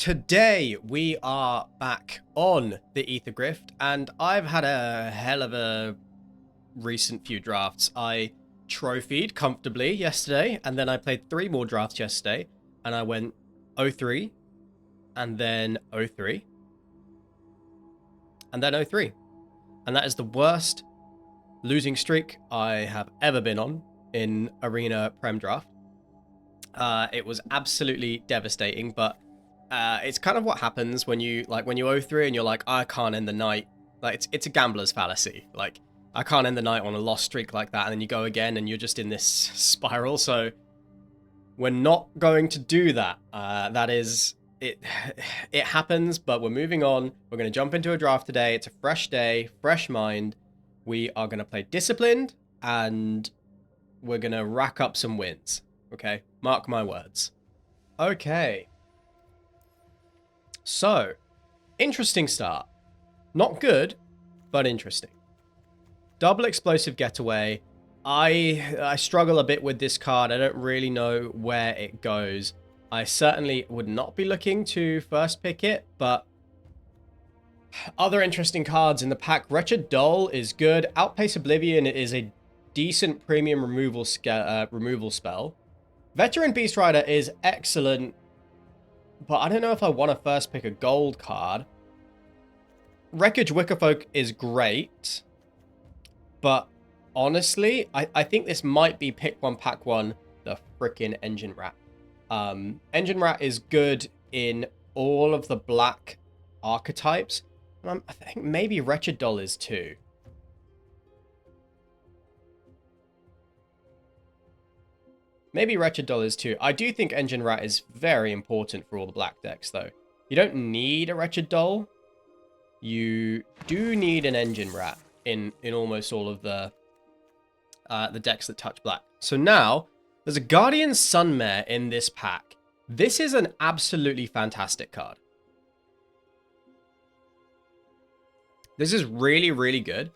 Today we are back on the Aetherdrift, and I've had a hell of a recent few drafts. I trophied comfortably yesterday, and then I played 3 more drafts yesterday, and I went 0-3, and then 0-3, and then 0-3. And that is the worst losing streak I have ever been on in Arena Prem Draft. It was absolutely devastating, but it's kind of what happens when you 0-3 and you're like, I can't end the night. Like it's a gambler's fallacy. Like I can't end the night on a lost streak like that, and then you go again and you're just in this spiral. So we're not going to do that. That is it. It happens, but we're moving on. We're going to jump into a draft today. It's a fresh day, fresh mind. We are going to play disciplined, and we're going to rack up some wins. Okay, mark my words. Okay. So, interesting start. Not good, but interesting. Double explosive getaway. I struggle a bit with this card. I don't really know where it goes. I certainly would not be looking to first pick it, but other interesting cards in the pack. Wretched Doll is good. Outpace Oblivion is a decent premium removal spell. Veteran Beast Rider is excellent, but I don't know if I want to first pick a gold card. Wreckage Wickerfolk is great, but honestly, I think this might be pick one, pack one, the frickin' Engine Rat. Engine Rat is good in all of the black archetypes. I think maybe Wretched Doll is too. Maybe Wretched Doll is too. I do think Engine Rat is very important for all the black decks, though. You don't need a Wretched Doll. You do need an Engine Rat in almost all of the decks that touch black. So now, there's a Guardian Sunmare in this pack. This is an absolutely fantastic card. This is really, really good.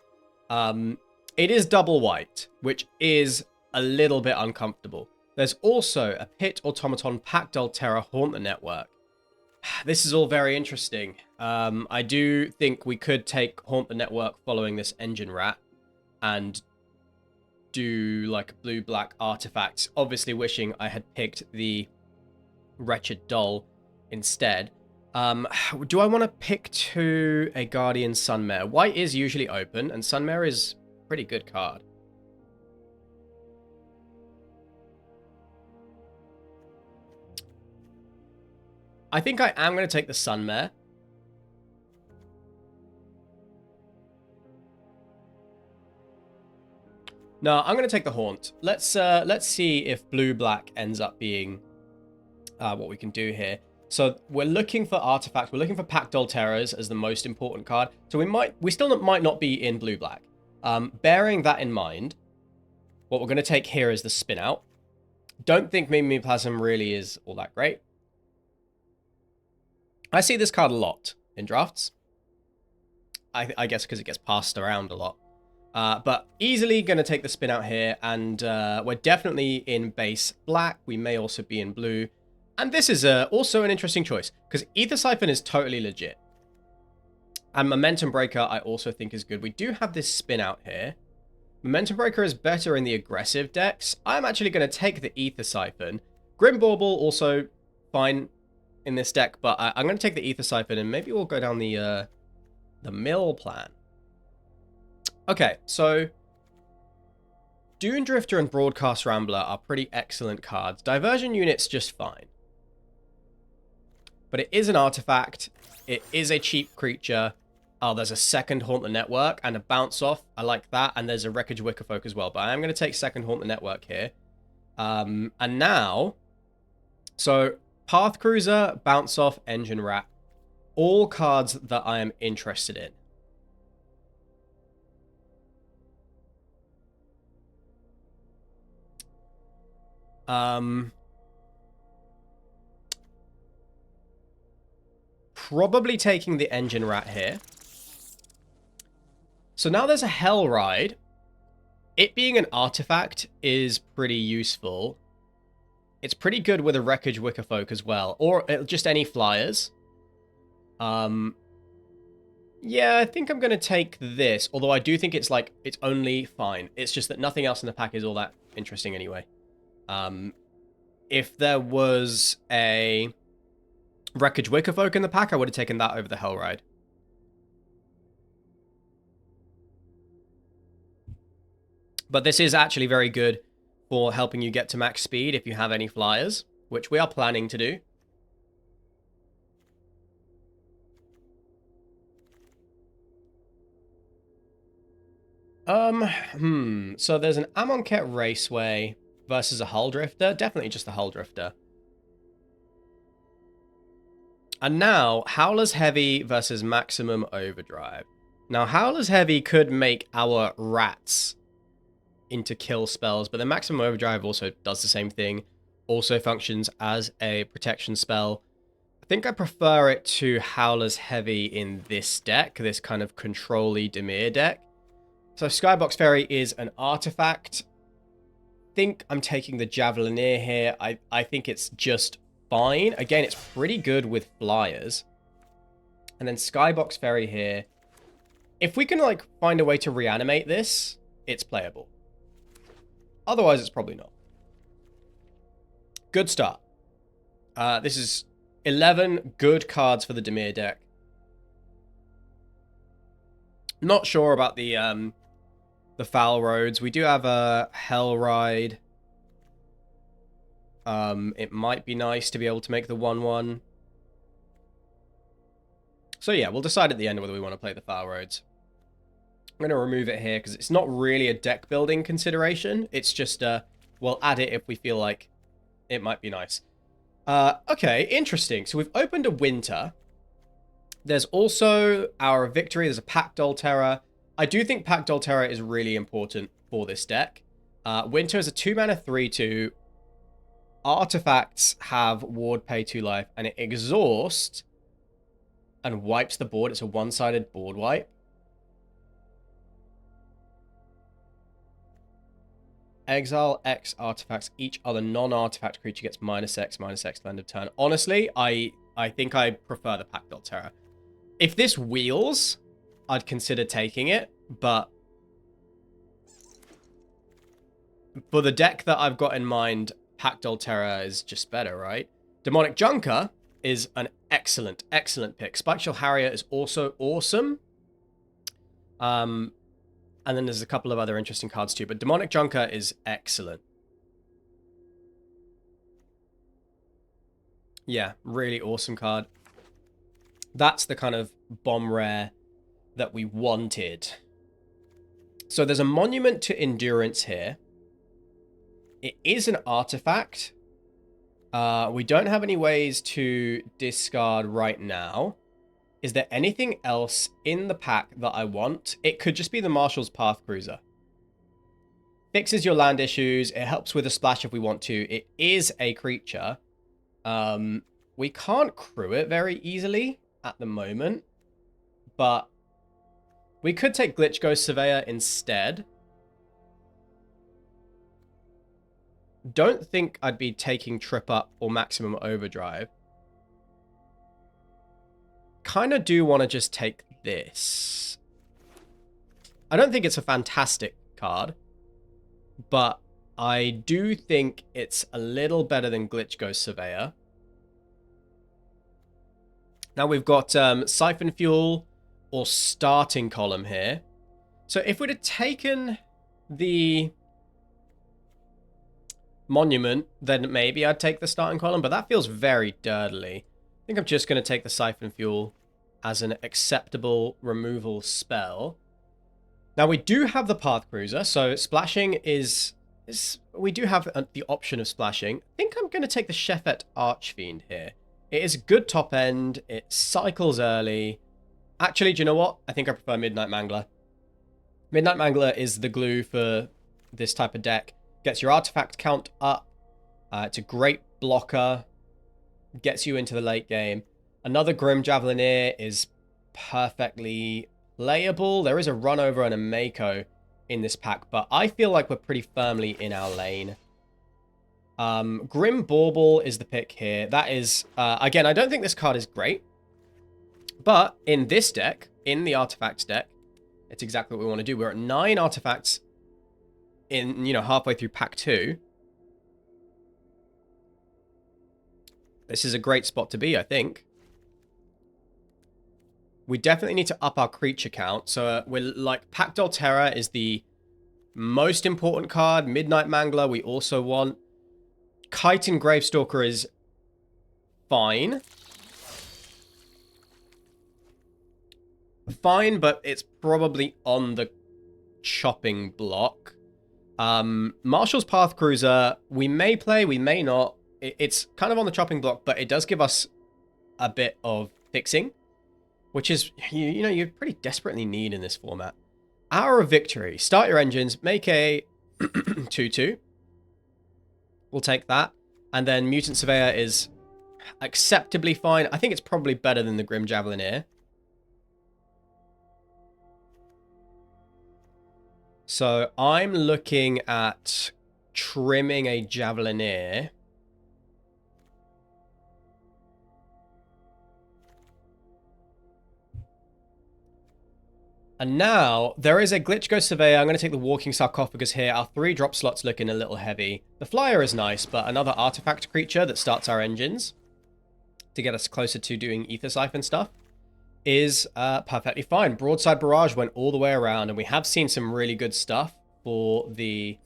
It is double white, which is a little bit uncomfortable. There's also a Pit, Automaton, Pact, Altera, Haunt the Network. This is all very interesting. I do think we could take Haunt the Network following this Engine Rat and do like blue-black artifacts. Obviously wishing I had picked the Wretched Doll instead. Do I want to pick to a Guardian Sunmare? White is usually open, and Sunmare is a pretty good card. I think I am going to take the Sunmare. No, I'm going to take the Haunt. Let's see if blue-black ends up being what we can do here. So we're looking for artifacts. We're looking for Pact Alteras as the most important card. So we still might not be in blue-black. Bearing that in mind, what we're going to take here is the Spin Out. Don't think Mimeoplasm really is all that great. I see this card a lot in drafts. I guess because it gets passed around a lot. But easily going to take the Spin Out here. And we're definitely in base black. We may also be in blue. And this is also an interesting choice, because Ether Siphon is totally legit. And Momentum Breaker I also think is good. We do have this Spin Out here. Momentum Breaker is better in the aggressive decks. I'm actually going to take the Ether Siphon. Grim Bauble also fine in this deck, but I'm going to take the Ether Siphon, and maybe we'll go down the mill plan. Okay, so Dune Drifter and Broadcast Rambler are pretty excellent cards. Diversion Unit's just fine. But it is an artifact. It is a cheap creature. Oh, there's a second Haunt the Network and a Bounce Off. I like that. And there's a Wreckage Wickerfolk as well. But I am going to take second Haunt the Network here. And now, so Path Cruiser, Bounce Off, Engine Rat. All cards that I am interested in. Probably taking the Engine Rat here. So now there's a Hell Ride. It being an artifact is pretty useful. It's pretty good with a Wreckage Wickerfolk as well, or just any flyers. Yeah, I think I'm going to take this, although I do think it's like, it's only fine. It's just that nothing else in the pack is all that interesting anyway. If there was a Wreckage Wickerfolk in the pack, I would have taken that over the Hellride. But this is actually very good for helping you get to max speed if you have any flyers, which we are planning to do. So there's an Amonkhet Raceway versus a Hull Drifter. Definitely just the Hull Drifter. And now, Howler's Heavy versus Maximum Overdrive. Now, Howler's Heavy could make our rats into kill spells, but the Maximum Overdrive also does the same thing. Also functions as a protection spell. I think I prefer it to Howler's Heavy in this deck, this kind of control-y Dimir deck. So Skybox Fairy is an artifact. I think I'm taking the Javelineer here. I think it's just fine. Again, it's pretty good with flyers. And then Skybox Fairy here. If we can like find a way to reanimate this, it's playable. Otherwise, it's probably not. Good start. This is 11 good cards for the Dimir deck. Not sure about the Foul Roads. We do have a Hellride. It might be nice to be able to make the 1/1. So yeah, we'll decide at the end whether we want to play the Foul Roads. I'm going to remove it here because it's not really a deck building consideration. It's just, we'll add it if we feel like it might be nice. Okay, interesting. So we've opened a Winter. There's also our Victory. There's a Pact Alterra. I do think Pact Alterra is really important for this deck. Winter is a 2-mana 3/2. Artifacts have Ward pay 2 life, and it exhausts and wipes the board. It's a one-sided board wipe. Exile X artifacts. Each other non-artifact creature gets -X to the end of turn. Honestly, I think I prefer the Pact Alterra. If this wheels, I'd consider taking it, but for the deck that I've got in mind, Pact Alterra is just better, right? Demonic Junker is an excellent, excellent pick. Spikeshell Harrier is also awesome. And then there's a couple of other interesting cards too, but Demonic Junker is excellent. Yeah, really awesome card. That's the kind of bomb rare that we wanted. So there's a Monument to Endurance here. It is an artifact. We don't have any ways to discard right now. Is there anything else in the pack that I want? It could just be the Marshal's Path Cruiser. Fixes your land issues. It helps with a splash if we want to. It is a creature. We can't crew it very easily at the moment. But we could take Glitch Ghost Surveyor instead. Don't think I'd be taking Trip Up or Maximum Overdrive. Kind of do want to just take this. I don't think it's a fantastic card, but I do think it's a little better than Glitch Ghost Surveyor. Now we've got Siphon Fuel or Starting Column here. So if we'd have taken the Monument, then maybe I'd take the Starting Column, but that feels very dirtily. I think I'm just going to take the Siphon Fuel as an acceptable removal spell. Now, we do have the Path Cruiser, so splashing is we do have the option of splashing. I think I'm going to take the Shephet Archfiend here. It is good top end. It cycles early. Actually, do you know what? I think I prefer Midnight Mangler. Midnight Mangler is the glue for this type of deck. Gets your artifact count up. It's a great blocker. Gets you into the late game. Another Grim Javelineer is perfectly playable. There is a Run Over and a Mako in this pack, but I feel like we're pretty firmly in our lane. Grim Bauble is the pick here. That is, again, I don't think this card is great, But in this deck, in the artifacts deck, it's exactly what we want to do. We're at 9 artifacts in, halfway through pack 2. This is a great spot to be, I think. We definitely need to up our creature count. So we're like, Pact Terra is the most important card. Midnight Mangler we also want. Chitin Gravestalker is fine. Fine, but it's probably on the chopping block. Marshall's Path Cruiser, we may play, we may not. It's kind of on the chopping block, but it does give us a bit of fixing, which is, you pretty desperately need in this format. Hour of Victory. Start your engines, make a 2/2. We'll take that. And then Mutant Surveyor is acceptably fine. I think it's probably better than the Grim Javelineer. So I'm looking at trimming a Javelineer. And now, there is a Glitch Ghost Surveyor. I'm going to take the Walking Sarcophagus here. Our 3-drop slot's looking a little heavy. The Flyer is nice, but another artifact creature that starts our engines to get us closer to doing Ether Siphon stuff is perfectly fine. Broadside Barrage went all the way around, and we have seen some really good stuff for the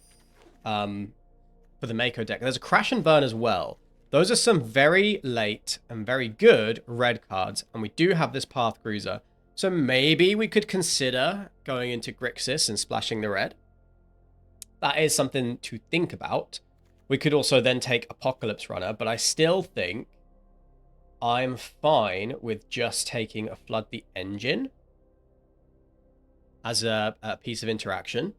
Mako deck. There's a Crash and Burn as well. Those are some very late and very good red cards, and we do have this Path Cruiser. So maybe we could consider going into Grixis and splashing the red. That is something to think about. We could also then take Apocalypse Runner, but I still think I'm fine with just taking a Flood the Engine as a piece of interaction.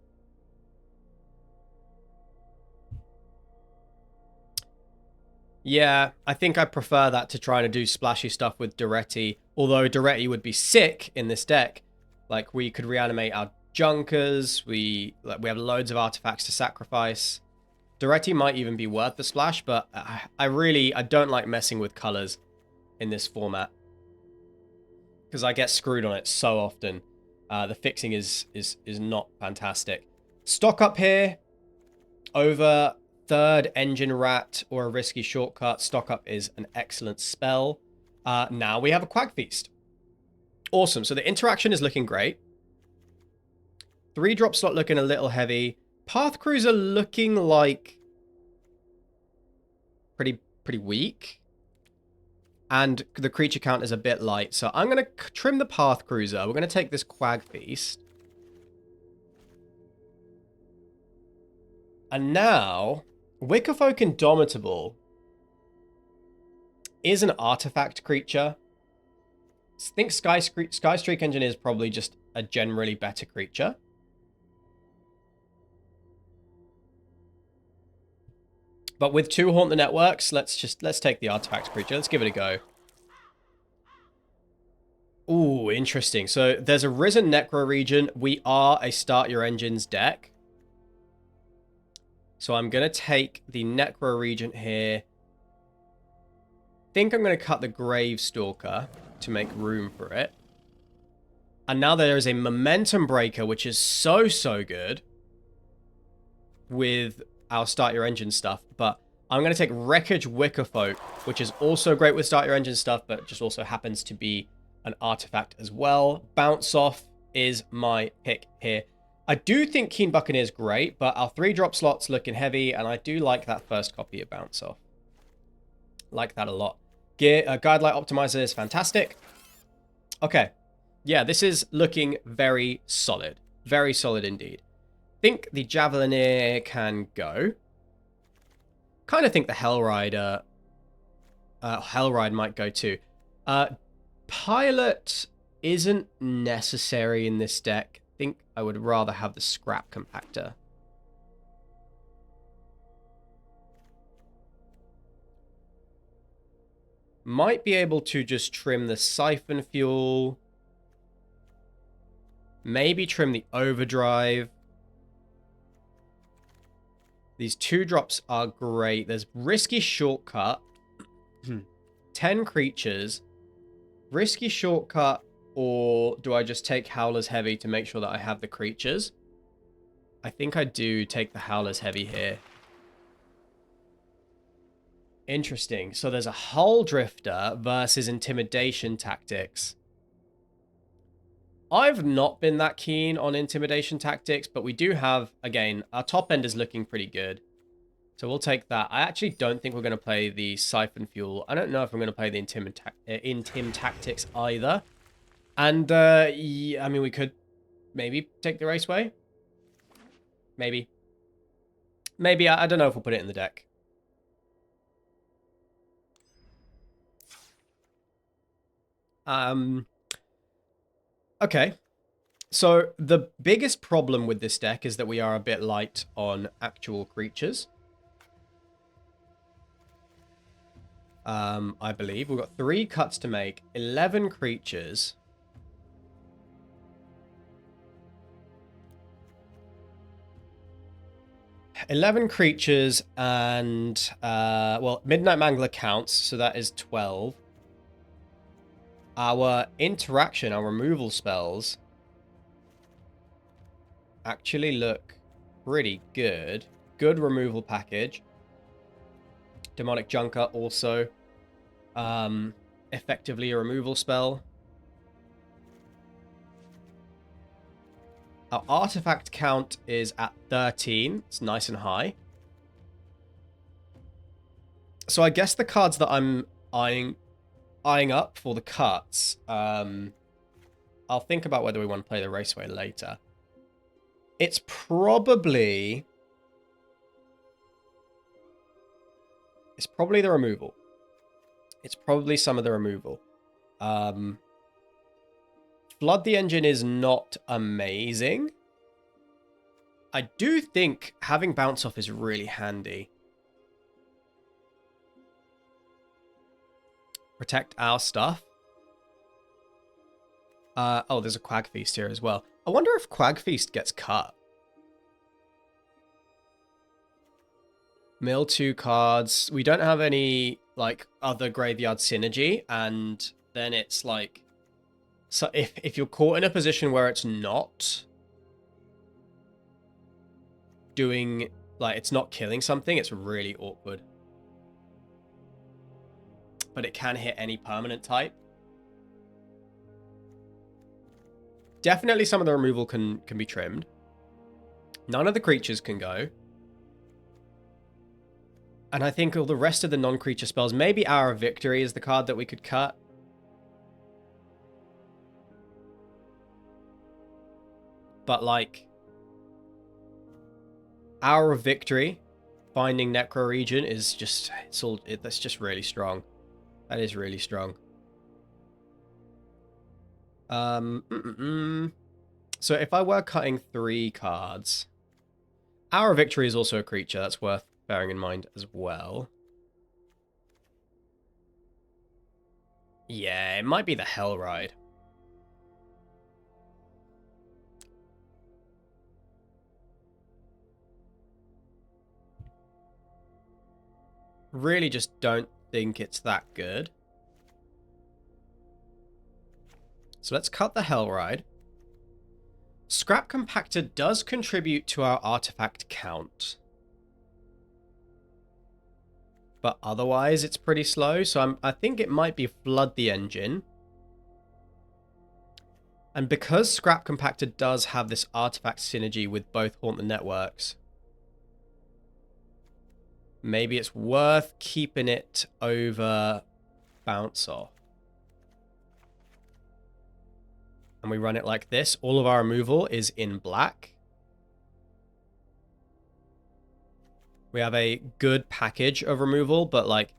Yeah, I think I prefer that to trying to do splashy stuff with Duretti. Although Duretti would be sick in this deck. Like, we could reanimate our Junkers. We have loads of artifacts to sacrifice. Duretti might even be worth the splash, but I don't like messing with colors in this format. Because I get screwed on it so often. The fixing is not fantastic. Stock up here. Over 3rd Engine Rat or a Risky Shortcut. Stock up is an excellent spell. Now we have a Quag Feast. Awesome. So the interaction is looking great. 3-drop slot looking a little heavy. Path Cruiser looking like pretty weak. And the creature count is a bit light. So I'm going to trim the Path Cruiser. We're going to take this Quag Feast. And now, Wickerfolk Indomitable is an artifact creature. I think Skystreak Engineer is probably just a generally better creature. But with 2 Haunt the Networks, let's take the artifact creature. Let's give it a go. Ooh, interesting. So there's a Risen Necro region. We are a Start Your Engines deck. So I'm going to take the Necro Regent here. I think I'm going to cut the Gravestalker to make room for it. And now there is a Momentum Breaker, which is so good with our Start Your Engine stuff. But I'm going to take Wreckage Wickerfolk, which is also great with Start Your Engine stuff, but just also happens to be an artifact as well. Bounce Off is my pick here. I do think Keen Buccaneer is great, but our 3-drop slot's looking heavy, and I do like that first copy of Bounce Off. Like that a lot. Guidelight Optimizer is fantastic. Okay. Yeah, this is looking very solid. Very solid indeed. Think the Javelineer can go. Kind of think the Hellride might go too. Pilot isn't necessary in this deck. I think I would rather have the Scrap Compactor. Might be able to just trim the Siphon Fuel. Maybe trim the Overdrive. These 2-drops are great. There's Risky Shortcut. 10 creatures. Risky shortcut, or do I just take Howler's Heavy to make sure that I have the creatures? I think I do take the Howler's Heavy here. Interesting. So there's a Hull Drifter versus Intimidation Tactics. I've not been that keen on Intimidation Tactics, but we do have, again, our top end is looking pretty good. So we'll take that. I actually don't think we're going to play the Siphon Fuel. I don't know if I'm going to play the Intim Tactics either. And, yeah, I mean, we could maybe take the Raceway. Maybe. Maybe, I don't know if we'll put it in the deck. Okay. So the biggest problem with this deck is that we are a bit light on actual creatures. I believe. We've got 3 cuts to make, 11 creatures. And, well, Midnight Mangler counts, so that is 12. Our interaction, our removal spells, actually look pretty good. Good removal package. Demonic Junker also effectively a removal spell. Our artifact count is at 13. It's nice and high. So I guess the cards that I'm eyeing up for the cuts, I'll think about whether we want to play the Raceway later. It's probably the removal. It's probably some of the removal. Flood the Engine is not amazing. I do think having Bounce Off is really handy. Protect our stuff. Oh, there's a Quag Feast here as well. I wonder if Quag Feast gets cut. Mill 2 cards. We don't have any, like, other graveyard synergy, and then it's like... So if you're caught in a position where it's not doing... Like, it's not killing something, it's really awkward. But it can hit any permanent type. Definitely some of the removal can be trimmed. None of the creatures can go. And I think all the rest of the non-creature spells, maybe Hour of Victory is the card that we could cut. But, like, Hour of Victory, finding Necro Region is just, that's just really strong. That is really strong. So if I were cutting 3 cards, Hour of Victory is also a creature. That's worth bearing in mind as well. Yeah, it might be the Hell Ride. Really just don't think it's that good. So let's cut the Hell Ride. Scrap Compactor does contribute to our artifact count. But otherwise, it's pretty slow. So I think it might be Flood the Engine. And because Scrap Compactor does have this artifact synergy with both Haunt the Networks, maybe it's worth keeping it over Bounce Off. And we run it like this. All of our removal is in black. We have a good package of removal, but like,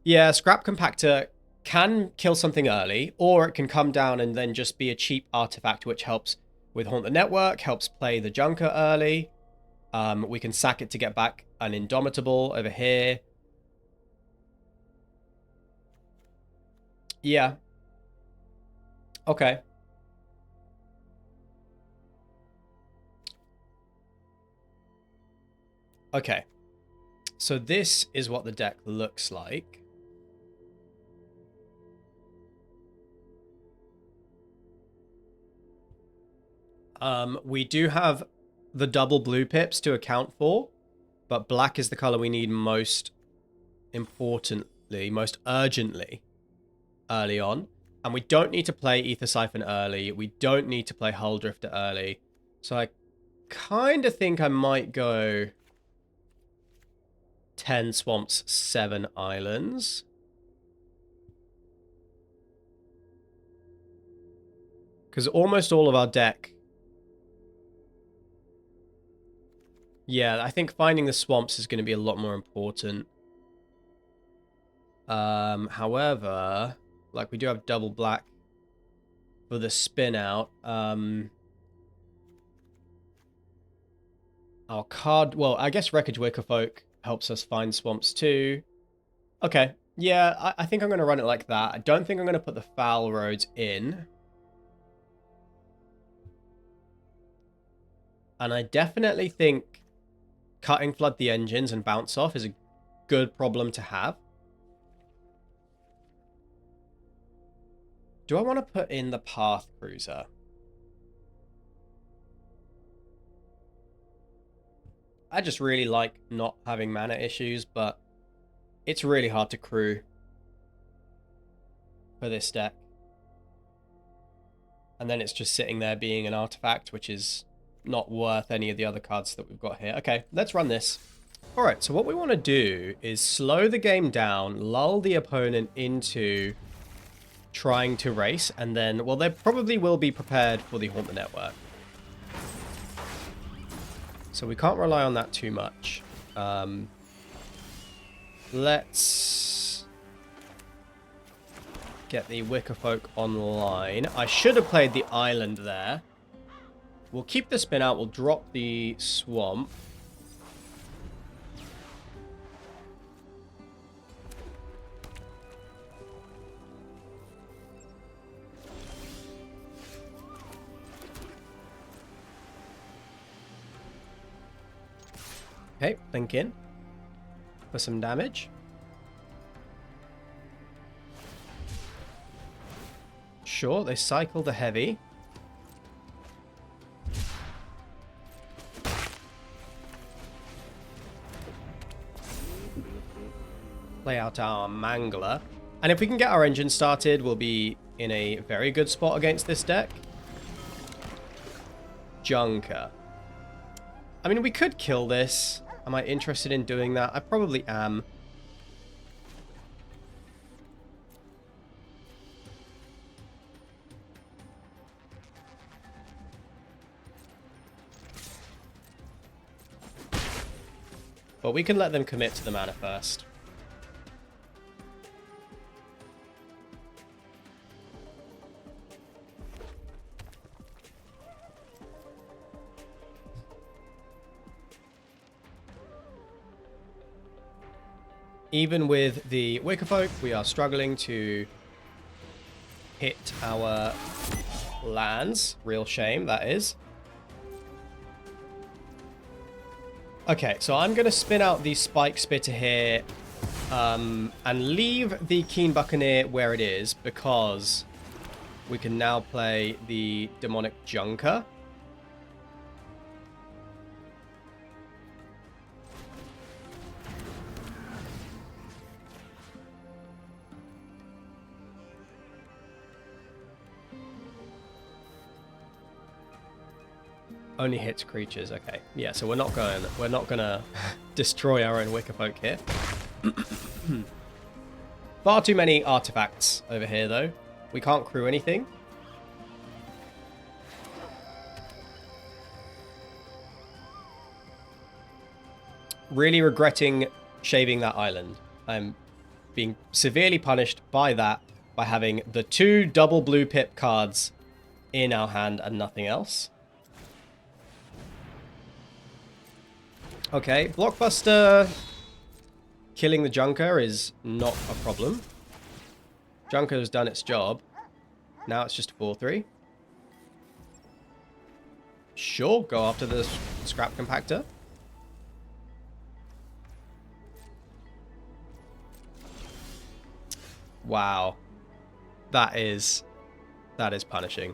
yeah, Scrap Compactor can kill something early, or it can come down and then just be a cheap artifact which helps with Haunt the Network, helps play the Junker early. We can sack it to get back an Indomitable over here. Yeah. Okay. Okay. So this is what the deck looks like. We do have the double blue pips to account for, but black is the color we need most importantly, most urgently early on. And we don't need to play Ether Siphon early. We don't need to play Hull Drifter early. So I kind of think I might go 10 swamps, 7 islands. Because almost all of our deck... Yeah, I think finding the swamps is going to be a lot more important. However, like we do have double black for the spin out. Our card... Well, I guess Wreckage Wickerfolk helps us find swamps too. Okay. Yeah, I think I'm going to run it like that. I don't think I'm going to put the foul roads in. And I definitely think cutting Flood the Engines and Bounce Off is a good problem to have. Do I want to put in the Path Cruiser? I just really like not having mana issues, but it's really hard to crew for this deck. And then it's just sitting there being an artifact, which is not worth any of the other cards that we've got here. Okay, let's run this. All right, so what we want to do is slow the game down, lull the opponent into trying to race, and then, well, they probably will be prepared for the Haunt the Network. So we can't rely on that too much. Let's get the Wickerfolk online. I should have played the island there. We'll keep the spin out. We'll drop the swamp. Okay, blink in for some damage. Sure, they cycle the heavy. Play out our Mangler. And if we can get our engine started, we'll be in a very good spot against this deck. Junker. I mean, we could kill this. Am I interested in doing that? I probably am. But we can let them commit to the mana first. Even with the Wickerfolk, we are struggling to hit our lands. Real shame, that is. Okay, so I'm going to spin out the Spike Spitter here and leave the Keen Buccaneer where it is, because we can now play the Demonic Junker. Only hits creatures. Okay, yeah. So we're not gonna destroy our own Wickerfolk here. Far too many artifacts over here, though. We can't crew anything. Really regretting shaving that island. I'm being severely punished by that by having the 2 double blue pip cards in our hand and nothing else. Okay, Blockbuster killing the Junker is not a problem. Junker has done its job. Now it's just a 4-3. Sure, go after the Scrap Compactor. Wow. That is punishing.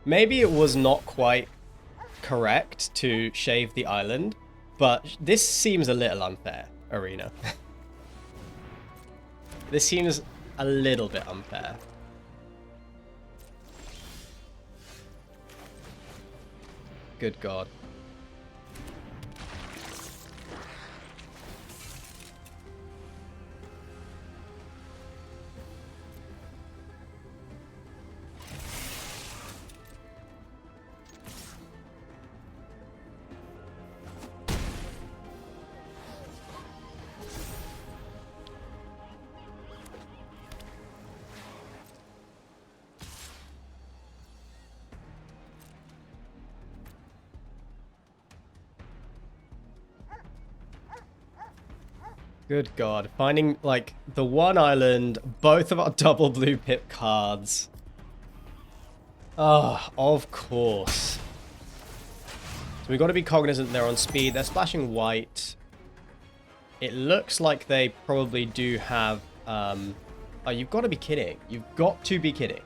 Maybe it was not quite correct to shave the island, but this seems a little unfair, Arena. This seems a little bit unfair. Good God. Good God. Finding, like, the one island, both of our double blue pip cards. Oh, of course. So we've got to be cognizant they're on speed. They're splashing white. It looks like they probably do have... Oh, you've got to be kidding. You've got to be kidding.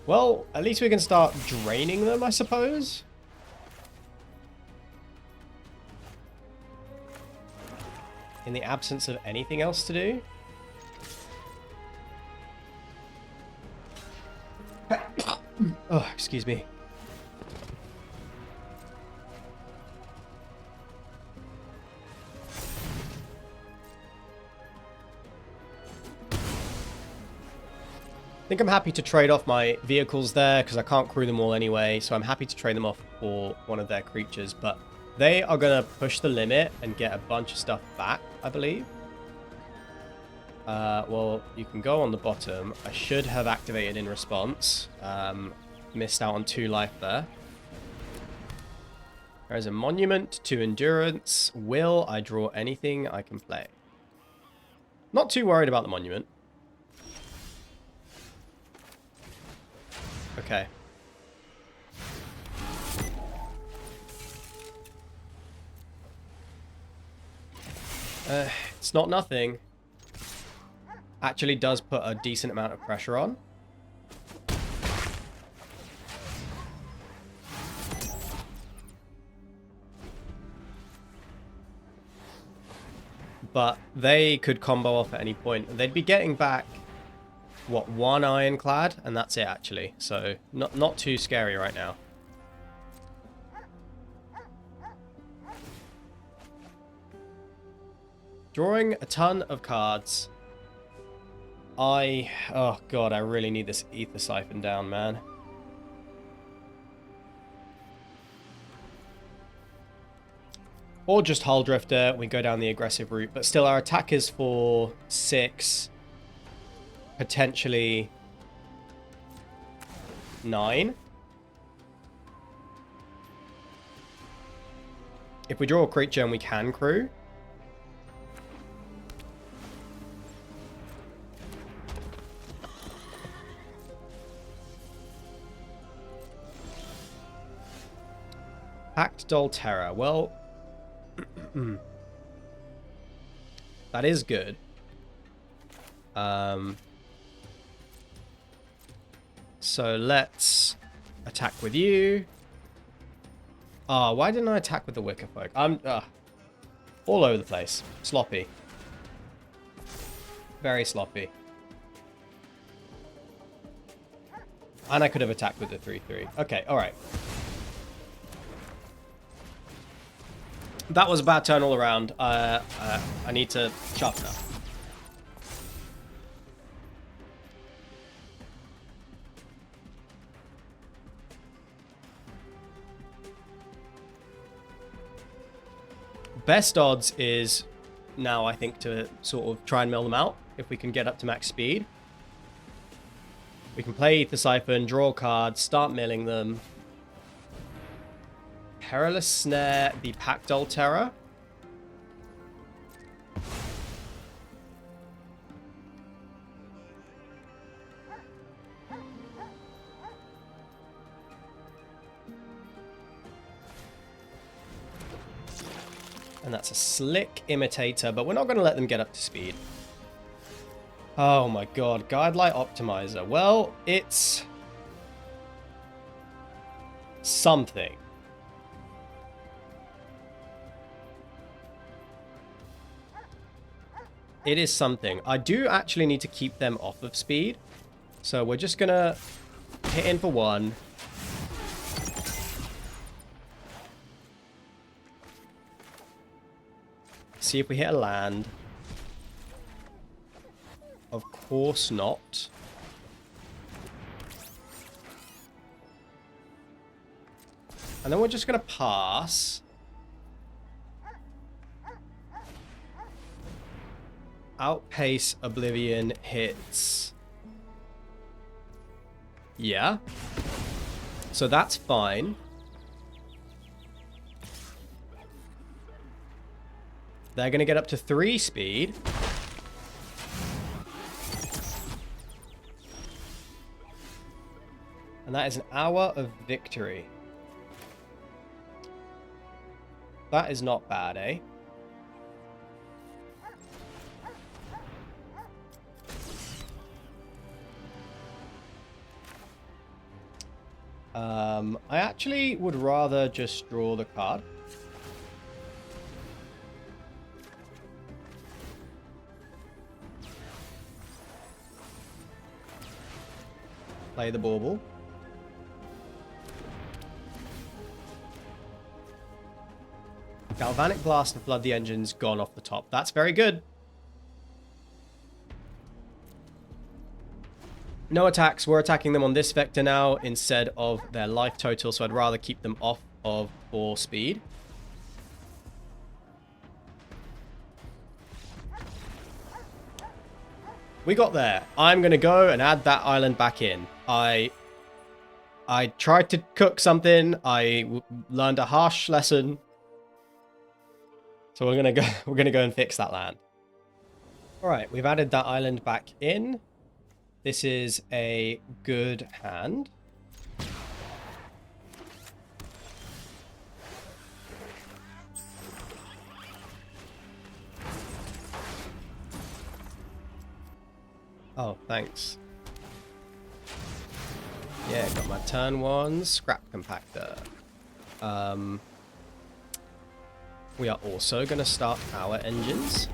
Well, at least we can start draining them, I suppose. In the absence of anything else to do. Oh, excuse me. I think I'm happy to trade off my vehicles there because I can't crew them all anyway, so I'm happy to trade them off for one of their creatures, but they are going to push the limit and get a bunch of stuff back, I believe. Well, you can go on the bottom. I should have activated in response. Missed out on 2 life there. There is a monument to endurance. Will I draw anything I can play? Not too worried about the monument. Okay. It's not nothing. Actually does put a decent amount of pressure on. But they could combo off at any point. They'd be getting back, what, 1 ironclad? And that's it, actually. So, not too scary right now. Drawing a ton of cards. Oh God, I really need this Ether Siphon down, man. Or just Hull Drifter, we go down the aggressive route. But still, our attack is for 6. Potentially 9. If we draw a creature and we can crew. Pact Dolterra. Well, that is good. So let's attack with you. Ah, why didn't I attack with the Wicker Folk? I'm all over the place. Sloppy. Very sloppy. And I could have attacked with the 3/3. Okay, alright. That was a bad turn all around. I need to sharpen up. Best odds is now, I think, to sort of try and mill them out if we can get up to max speed. We can play Ether Siphon, draw cards, start milling them. Perilous Snare, the Pact Dolterra. And that's a slick imitator, but we're not going to let them get up to speed. Oh my god, Guidelight Optimizer. Well, it's something. It is something. I do actually need to keep them off of speed. So we're just going to hit in for one. See if we hit a land. Of course not. And then we're just going to pass. Outpace Oblivion hits. Yeah. So that's fine. They're going to get up to 3 speed. And that is an hour of victory. That is not bad, eh? I actually would rather just draw the card. Play the bauble. Galvanic Blast and Flood the Engines gone off the top. That's very good. No attacks. We're attacking them on this vector now instead of their life total, so I'd rather keep them off of 4 speed. We got there. I'm going to go and add that island back in. I tried to cook something. I learned a harsh lesson. So we're going to go and fix that land. All right, we've added that island back in. This is a good hand. Oh, thanks. Yeah, got my turn 1 scrap compactor. We are also going to start our engines.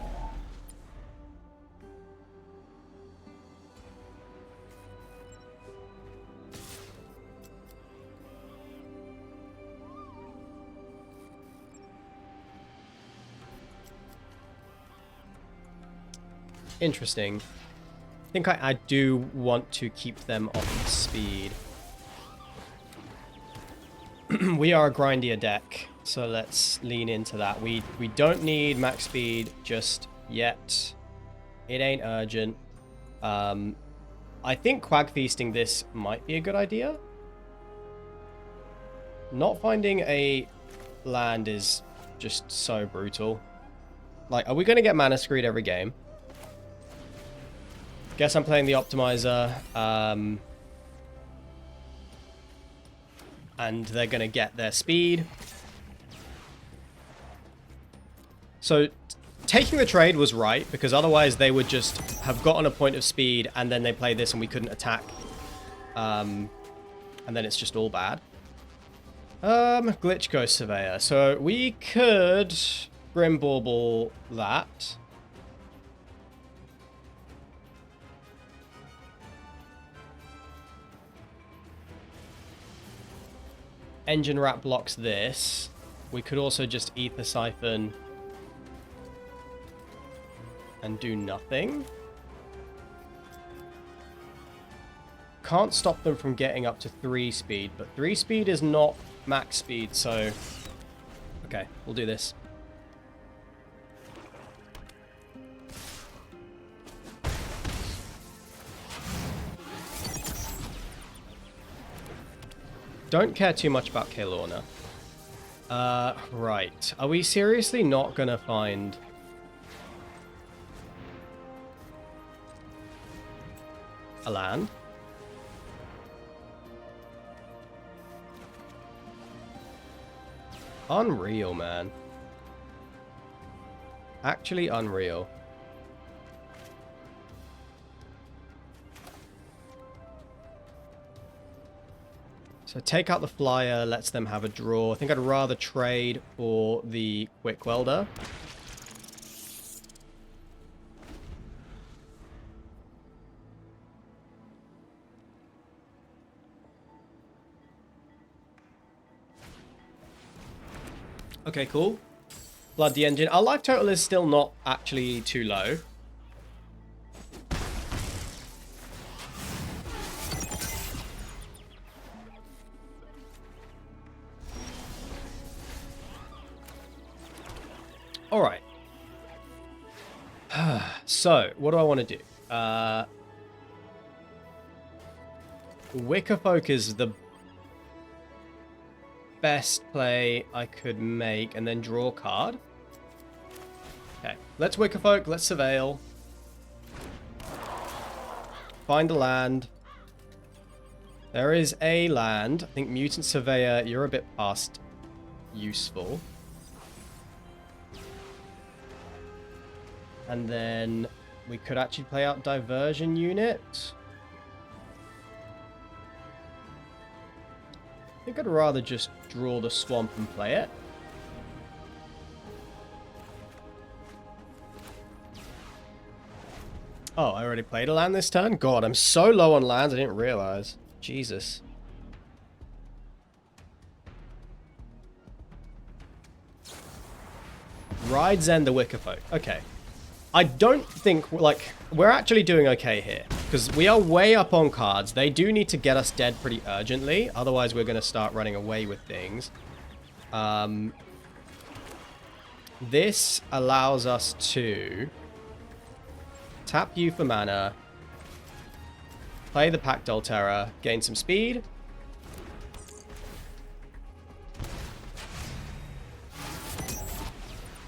Interesting. I think I do want to keep them off speed. We are a grindier deck, so let's lean into that. We don't need max speed just yet. It ain't urgent. I think Quag Feasting this might be a good idea. Not finding a land is just so brutal. Like, are we going to get mana screwed every game? Guess I'm playing the Optimizer. And they're going to get their speed. So taking the trade was right, because otherwise they would just have gotten a point of speed and then they play this and we couldn't attack. And then it's just all bad. Glitch Ghost Surveyor. So we could Grim Bauble that. Engine Wrap blocks this. We could also just Ether Siphon and do nothing. Can't stop them from getting up to 3 speed, but 3 speed is not max speed, so... Okay, we'll do this. Don't care too much about Kaelorna. Right. Are we seriously not gonna find... a land? Unreal, man. Actually unreal. So take out the flyer, lets them have a draw. I think I'd rather trade for the quick welder. Okay, cool. Blood the engine. Our life total is still not actually too low. All right. So, what do I want to do? Wickerfolk is the best play I could make, and then draw a card. Okay, let's Wickerfolk, let's Surveil. Find a land. There is a land. I think Mutant Surveyor, you're a bit past useful. And then we could actually play out Diversion Unit. I think I'd rather just draw the swamp and play it. Oh, I already played a land this turn? God, I'm so low on lands, I didn't realize. Jesus. Ride Zen the Wickerfolk. Okay. I don't think, like, we're actually doing okay here. Because we are way up on cards. They do need to get us dead pretty urgently. Otherwise, we're going to start running away with things. This allows us to tap you for mana. Play the Pact Altera. Gain some speed.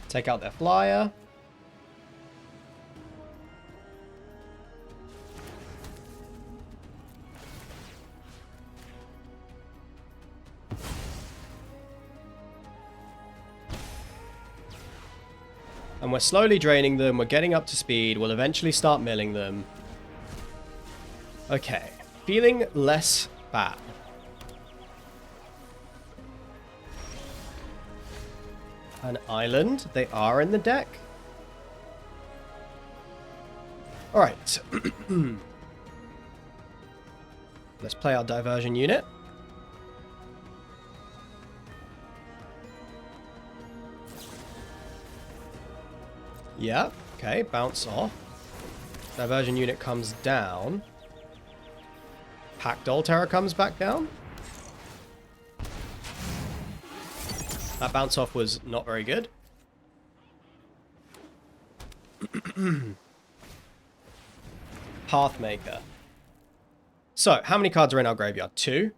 Take out their flyer. And we're slowly draining them. We're getting up to speed. We'll eventually start milling them. Okay. Feeling less bad. An island. They are in the deck. Alright. Let's play our Diversion Unit. Yeah, okay, bounce off. Diversion Unit comes down. Pact Altera comes back down. That bounce off was not very good. Pathmaker. So, how many cards are in our graveyard? 2.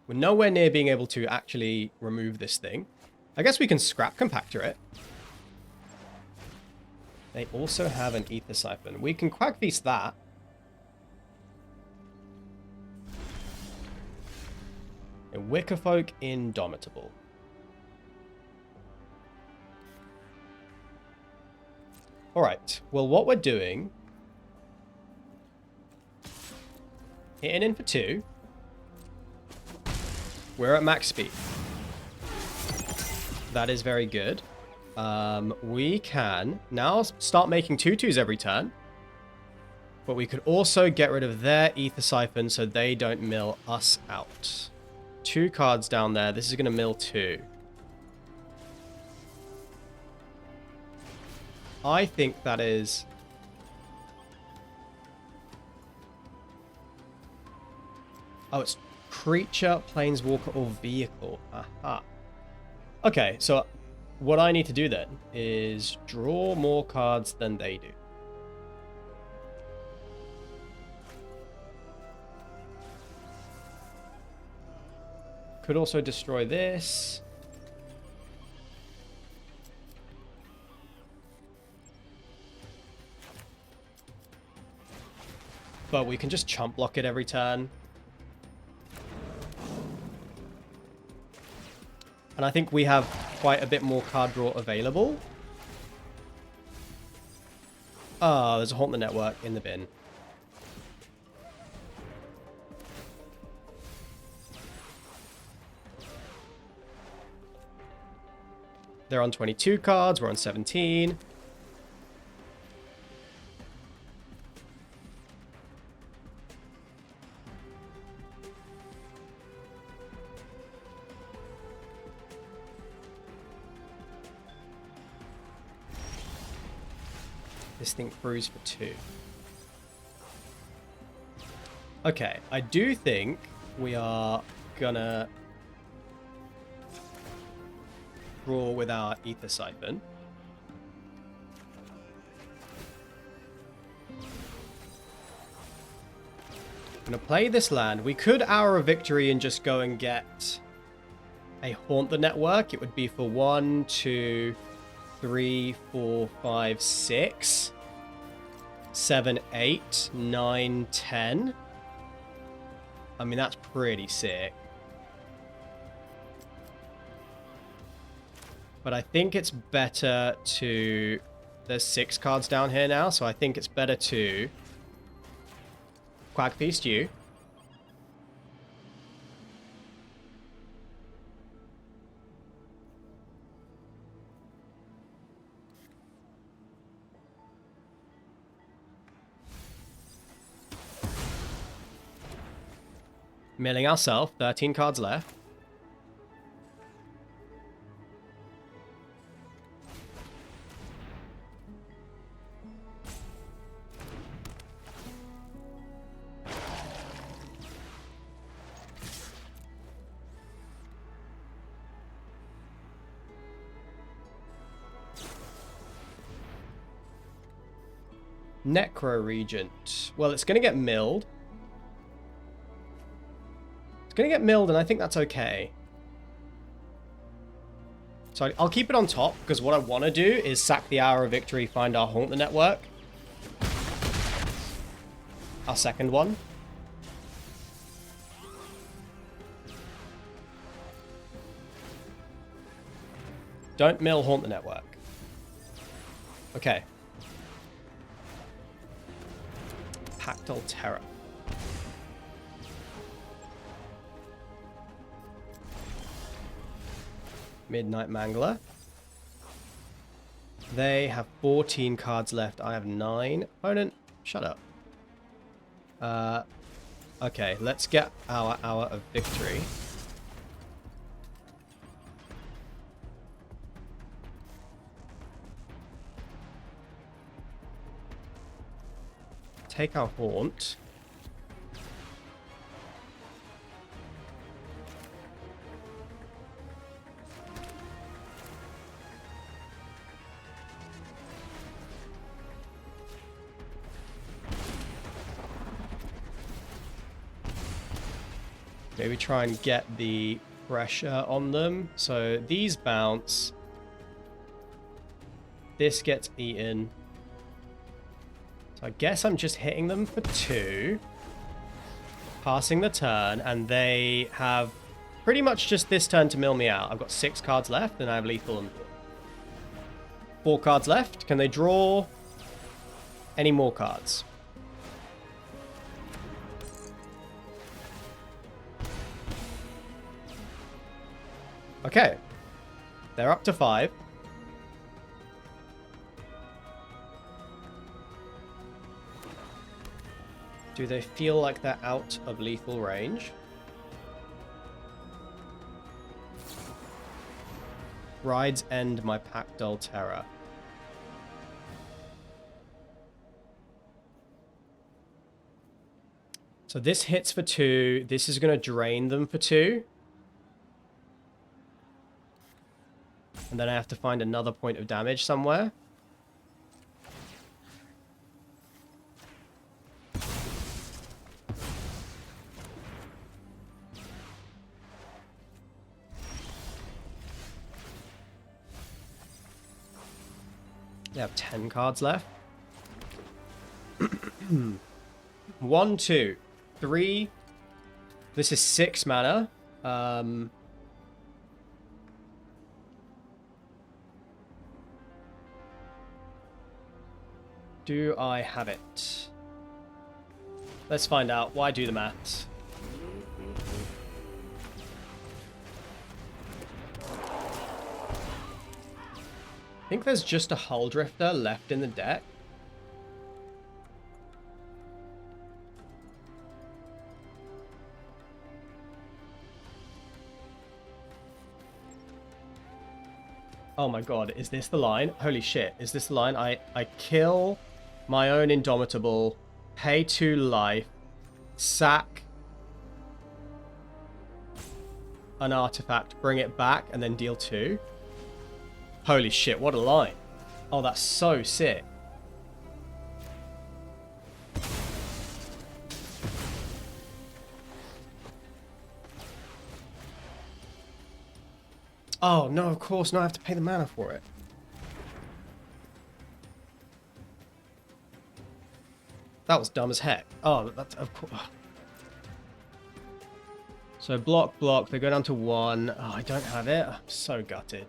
We're nowhere near being able to actually remove this thing. I guess we can scrap compactor it. They also have an Ether Siphon. We can Quack Feast that. A Wickerfolk Indomitable. Alright, well what we're doing... Hitting in for 2. We're at max speed. That is very good. We can now start making 2/2s every turn. But we could also get rid of their Ether Siphon so they don't mill us out. 2 cards down there. This is going to mill 2. I think that is... Oh, it's creature, planeswalker, or vehicle. Aha. Okay, so what I need to do then is draw more cards than they do. Could also destroy this. But we can just chump block it every turn. And I think we have quite a bit more card draw available. Oh, there's a Haunt the Network in the bin. They're on 22 cards. We're on 17. This thing cruised for 2. Okay, I do think we are gonna draw with our Ether Siphon. I'm gonna play this land. We could Hour of Victory and just go and get a Haunt the Network. It would be for 1, 2, 3, 4, 5, 6, 7, 8, 9, 10. I mean, that's pretty sick. But I think it's better to... There's 6 cards down here now, so I think it's better to... Quack Feast you. Milling ourselves, 13 cards left. Necro Regent. Well, it's going to get milled. It's going to get milled, and I think that's okay. So I'll keep it on top, because what I want to do is sack the Hour of Victory, find our Haunt the Network. Our second one. Don't mill Haunt the Network. Okay. Pactal Terror. Midnight Mangler. They have 14 cards left. I have 9. Opponent, shut up. Okay, let's get our Hour of Victory. Take our Haunt. Maybe try and get the pressure on them. So these bounce. This gets eaten. So I guess I'm just hitting them for 2. Passing the turn, and they have pretty much just this turn to mill me out. I've got 6 cards left, and I have lethal and 4 cards left. Can they draw any more cards? Okay. They're up to 5. Do they feel like they're out of lethal range? Rides end my Pactal Terror. So this hits for 2. This is going to drain them for 2. And then I have to find another point of damage somewhere. They have 10 cards left. 1, 2, 3. This is 6 mana. Do I have it? Let's find out. Why do the maths? I think there's just a hull drifter left in the deck. Oh my god, is this the line? Holy shit, is this the line? I kill my own Indomitable, pay 2 life, sack an artifact, bring it back, and then deal 2? Holy shit, what a line. Oh, that's so sick. Oh, no, of course, no, I have to pay the mana for it. That was dumb as heck. Oh, that's, of course. So block, block, they go down to 1. Oh, I don't have it. I'm so gutted.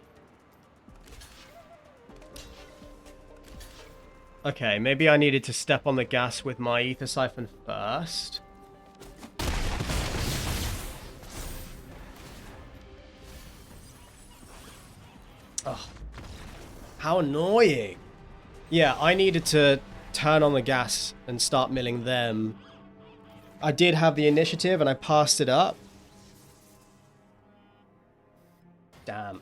Okay, maybe I needed to step on the gas with my Ether Siphon first. Oh, how annoying. Yeah, I needed to turn on the gas and start milling them. I did have the initiative and I passed it up. Damn.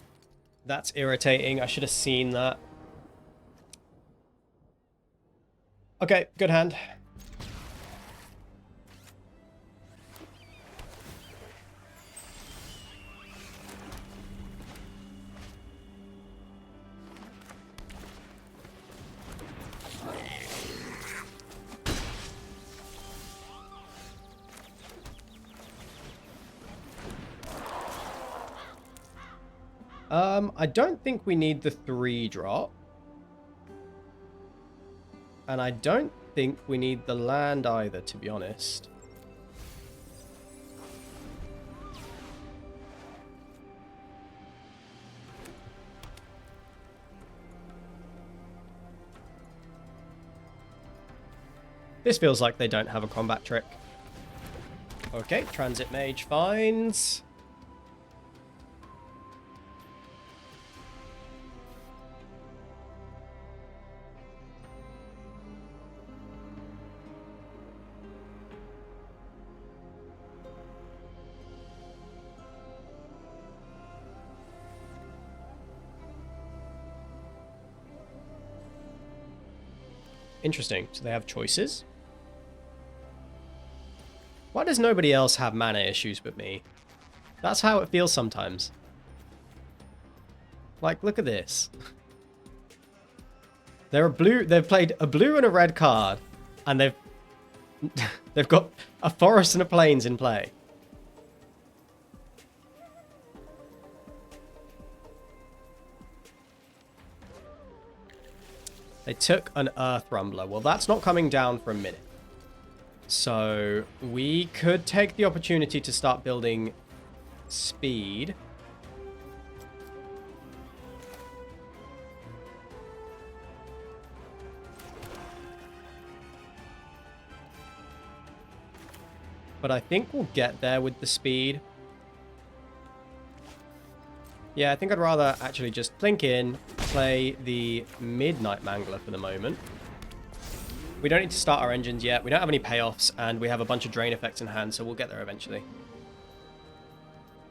That's irritating. I should have seen that. Okay, good hand. I don't think we need the 3-drop. And I don't think we need the land either, to be honest. This feels like they don't have a combat trick. Okay, Transit Mage finds. Interesting. So they have choices? Why does nobody else have mana issues but me? That's how it feels sometimes. Like, look at this. They've played a blue and a red card, and they've got a forest and a plains in play. They took an Earth Rumbler. Well, that's not coming down for a minute. So we could take the opportunity to start building speed. But I think we'll get there with the speed. Yeah, I think I'd rather actually just plink in, play the Midnight Mangler for the moment. We don't need to start our engines yet. We don't have any payoffs, and we have a bunch of drain effects in hand, so we'll get there eventually.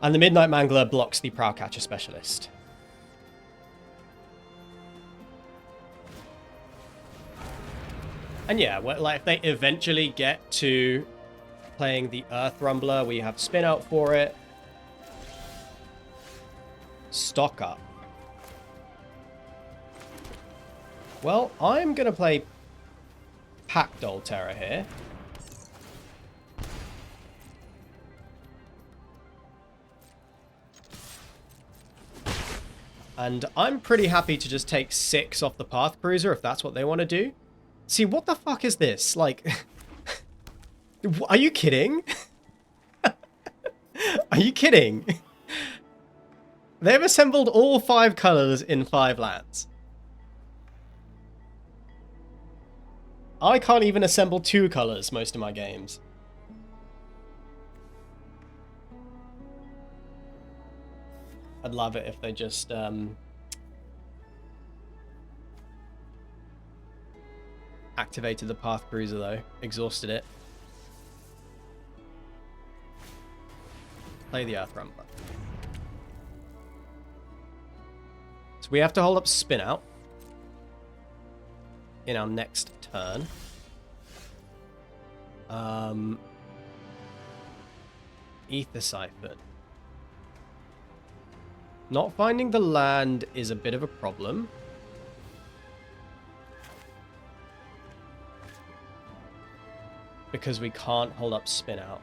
And the Midnight Mangler blocks the Prowcatcher Specialist. And yeah, like if they eventually get to playing the Earth Rumbler, we have spin out for it. Stock up. Well, I'm going to play Packdoll Terror here. And I'm pretty happy to just take 6 off the Path Cruiser if that's what they want to do. See, what the fuck is this? Like, are you kidding? Are you kidding? They've assembled all 5 colors in 5 lands. I can't even assemble 2 colors most of my games. I'd love it if they just activated the Path Cruiser though. Exhausted it. Play the Earth Rumbler. So we have to hold up Spin Out in our next turn. Ether Siphon. Not finding the land is a bit of a problem. Because we can't hold up Spin Out.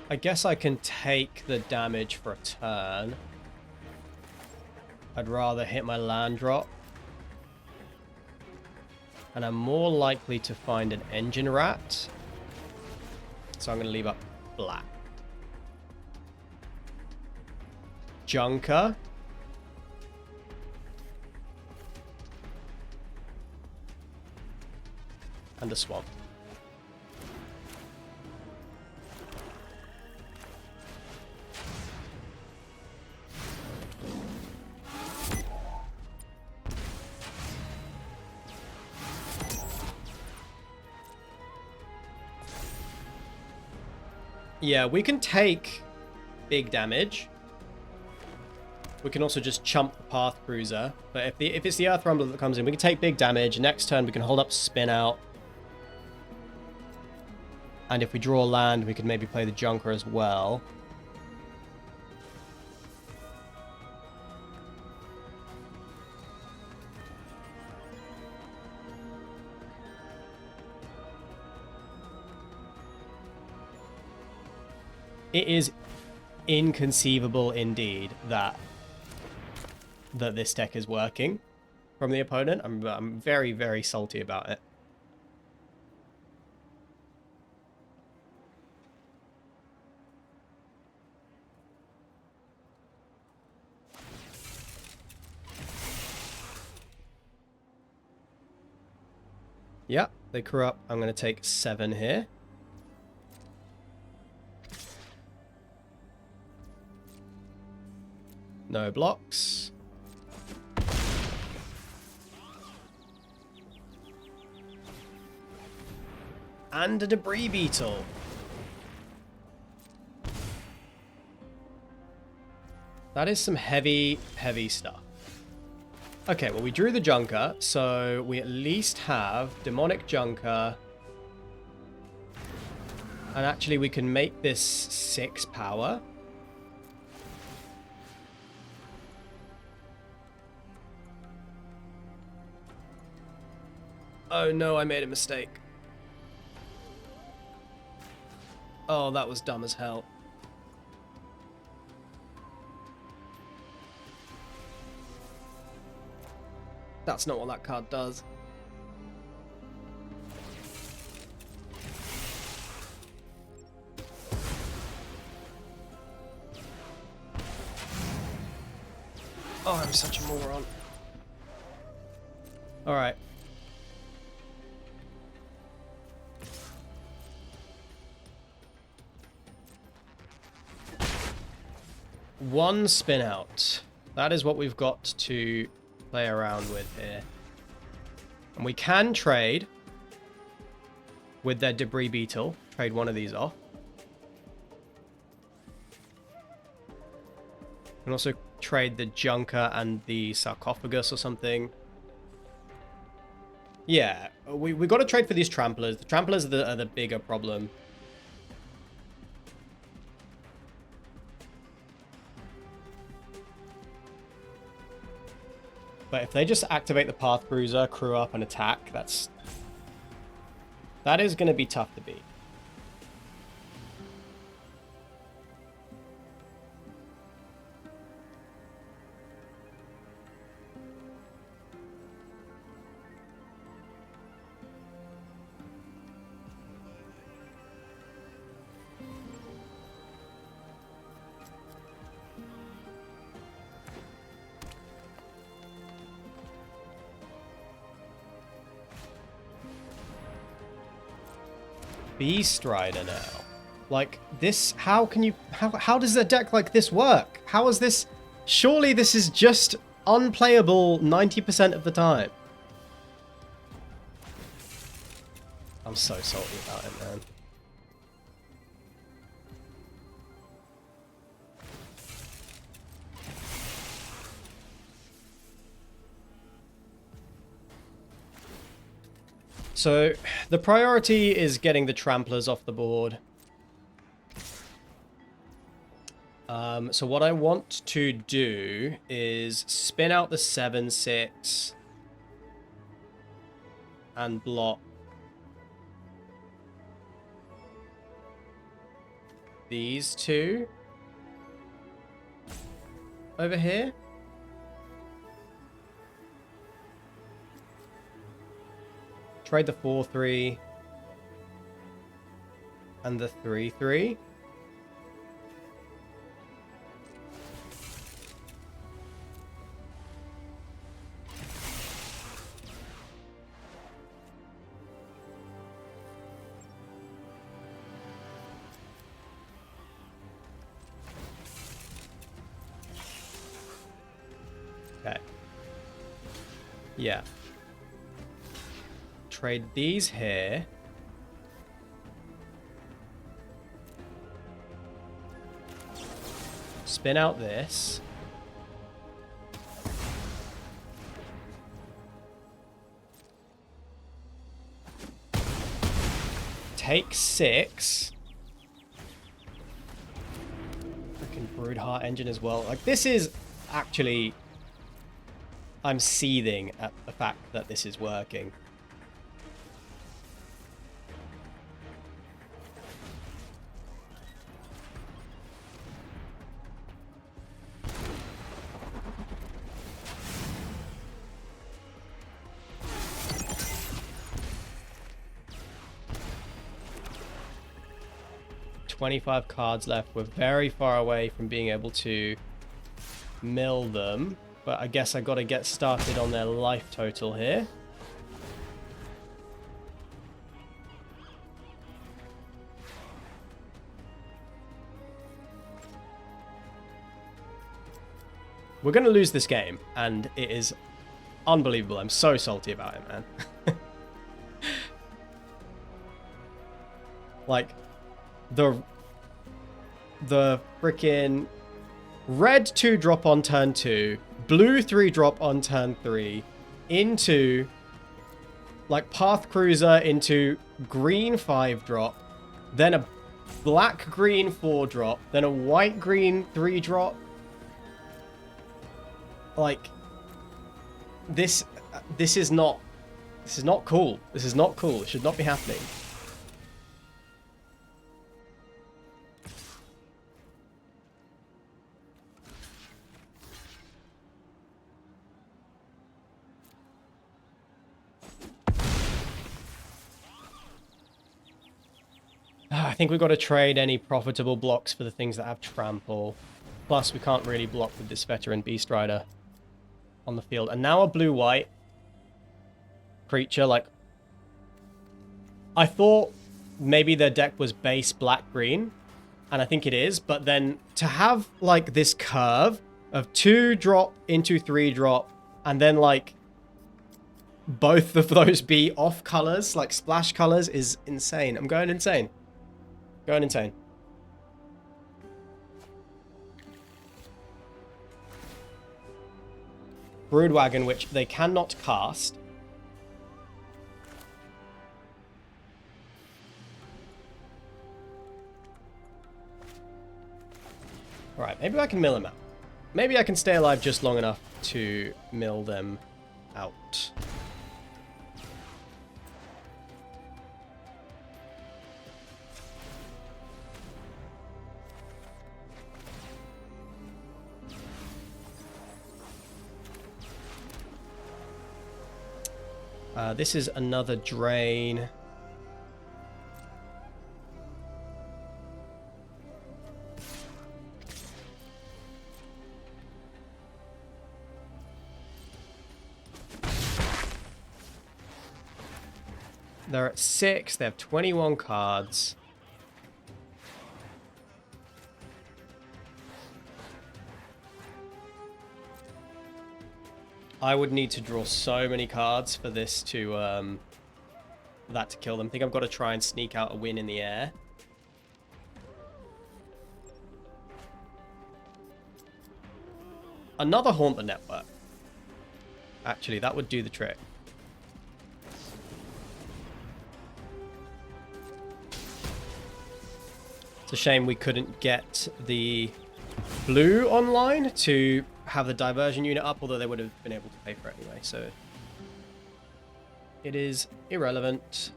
I guess I can take the damage for a turn. I'd rather hit my land drop. And I'm more likely to find an engine rat. So I'm going to leave up black. Junker. And a swamp. Yeah, we can take big damage. We can also just chump the Path Cruiser. But if it's the Earth Rumbler that comes in, we can take big damage. Next turn, we can hold up Spin Out. And if we draw land, we could maybe play the Junker as well. It is inconceivable indeed that this deck is working from the opponent. I'm very, very salty about it. Yeah, they corrupt. I'm going to take 7 here. No blocks. And a Debris Beetle. That is some heavy, heavy stuff. Okay, well, we drew the Junker, so we at least have Demonic Junker. And actually, we can make this 6 power. Oh no, I made a mistake. Oh, that was dumb as hell. That's not what that card does. Oh, I'm such a moron. Alright. One Spin Out. That is what we've got to play around with here. And we can trade with their Debris Beetle. Trade one of these off. And also trade the Junker and the Sarcophagus or something. Yeah, we got to trade for these Tramplers. The Tramplers are the bigger problem. But if they just activate the Path Cruiser, crew up, and attack, that is going to be tough to beat. Beast Rider now. Like, this, how can you, how does a deck like this work? How is this, surely this is just unplayable 90% of the time. I'm so salty about it, man. So, the priority is getting the Tramplers off the board. So what I want to do is spin out the 7/6 and block these two over here. Trade the 4/3 and the 3/3. Okay. Yeah. Trade these here. Spin out this. Take 6. Freaking Broodheart engine as well. Like, this is actually... I'm seething at the fact that this is working. $25 cards left. We're very far away from being able to mill them. But I guess I got to get started on their life total here. We're going to lose this game, and it is unbelievable. I'm so salty about it, man. Like, the freaking red 2-drop on turn 2, blue 3-drop on turn 3, into, like, Path Cruiser into green 5-drop, then a black-green 4-drop, then a white-green 3-drop. Like, this is not cool. This is not cool. It should not be happening. I think we've got to trade any profitable blocks for the things that have trample. Plus, we can't really block with this veteran Beast Rider on the field. And now a blue-white creature, like... I thought maybe their deck was base black-green, and I think it is, but then to have, like, this curve of 2-drop into 3-drop, and then, like, both of those be off colors, like splash colors, is insane. I'm going insane. Going insane. Broodwagon, which they cannot cast. Alright, maybe I can mill them out. Maybe I can stay alive just long enough to mill them out. This is another drain. They're at 6. They have 21 cards. I would need to draw so many cards for this to, that to kill them. I think I've got to try and sneak out a win in the air. Another Haunt the Network. Actually, that would do the trick. It's a shame we couldn't get the blue online to have the diversion unit up, although they would have been able to pay for it anyway, so it is irrelevant.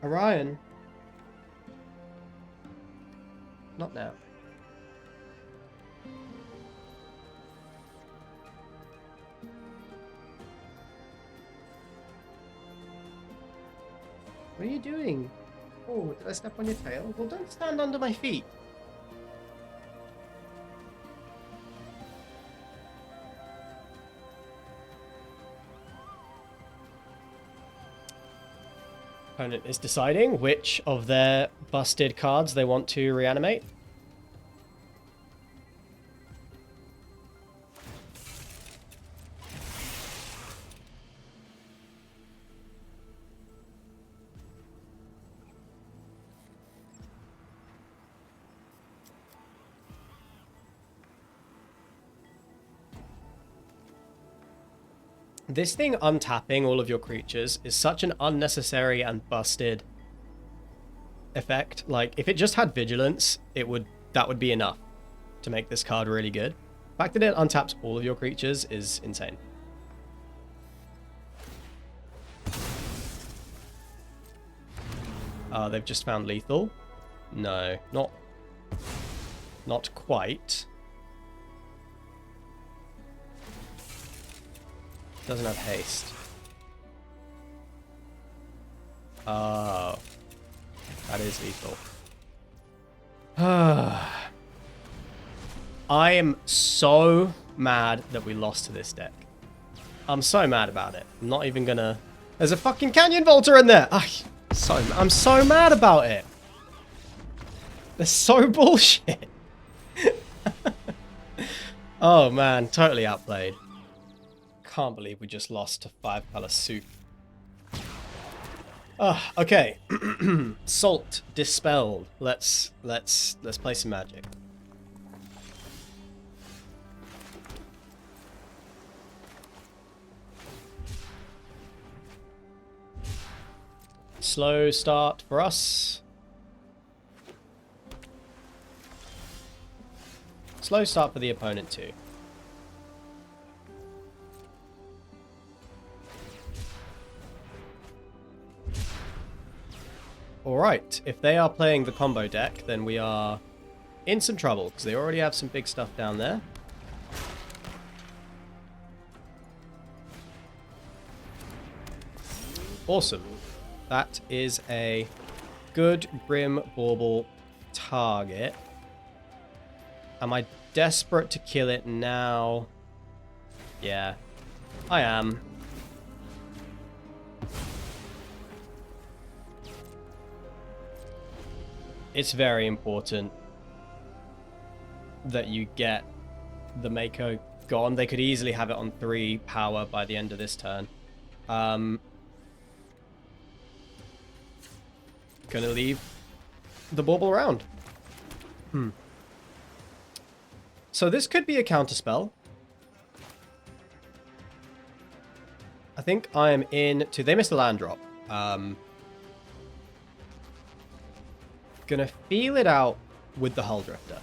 Orion. Not now. What are you doing? Oh, did I step on your tail? Well, don't stand under my feet. Opponent is deciding which of their busted cards they want to reanimate. This thing untapping all of your creatures is such an unnecessary and busted effect. Like, if it just had vigilance, that would be enough to make this card really good. The fact that it untaps all of your creatures is insane. They've just found lethal. No, not quite. Doesn't have haste. Oh. That is lethal. I am so mad that we lost to this deck. I'm so mad about it. I'm not even gonna... There's a fucking Canyon Vaulter in there! I'm so mad about it. They're so bullshit. Oh man, totally outplayed. Can't believe we just lost to 5-color soup. Okay. Salt dispelled. Let's play some Magic. Slow start for us. Slow start for the opponent too. Alright, if they are playing the combo deck, then we are in some trouble, because they already have some big stuff down there. Awesome. That is a good Grim Bauble target. Am I desperate to kill it now? Yeah, I am. It's very important that you get the Mako gone. They could easily have it on 3 power by the end of this turn. Gonna leave the bauble around. So this could be a counterspell. I think I am in to... They missed a land drop. Gonna feel it out with the Hull Drifter.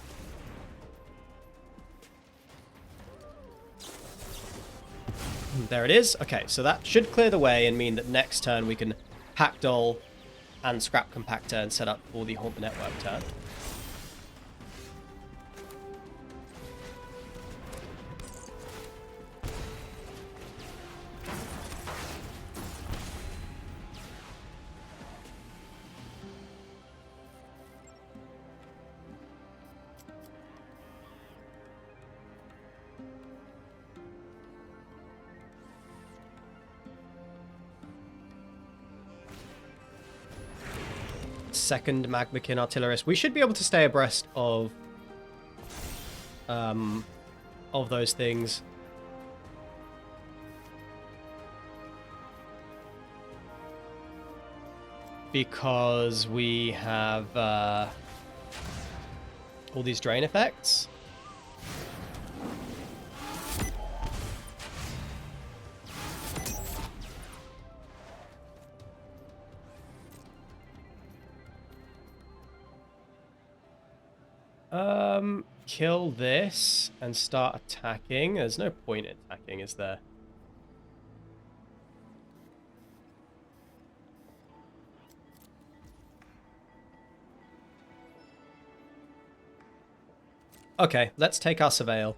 There it is. Okay, so that should clear the way and mean that next turn we can Packdoll and Scrap Compactor and set up for the Haunt the Network turn. second Magmakin Artillerist. We should be able to stay abreast of those things. Because we have all these drain effects. Kill this and start attacking. There's no point in attacking, is there? Okay, let's take our Surveil.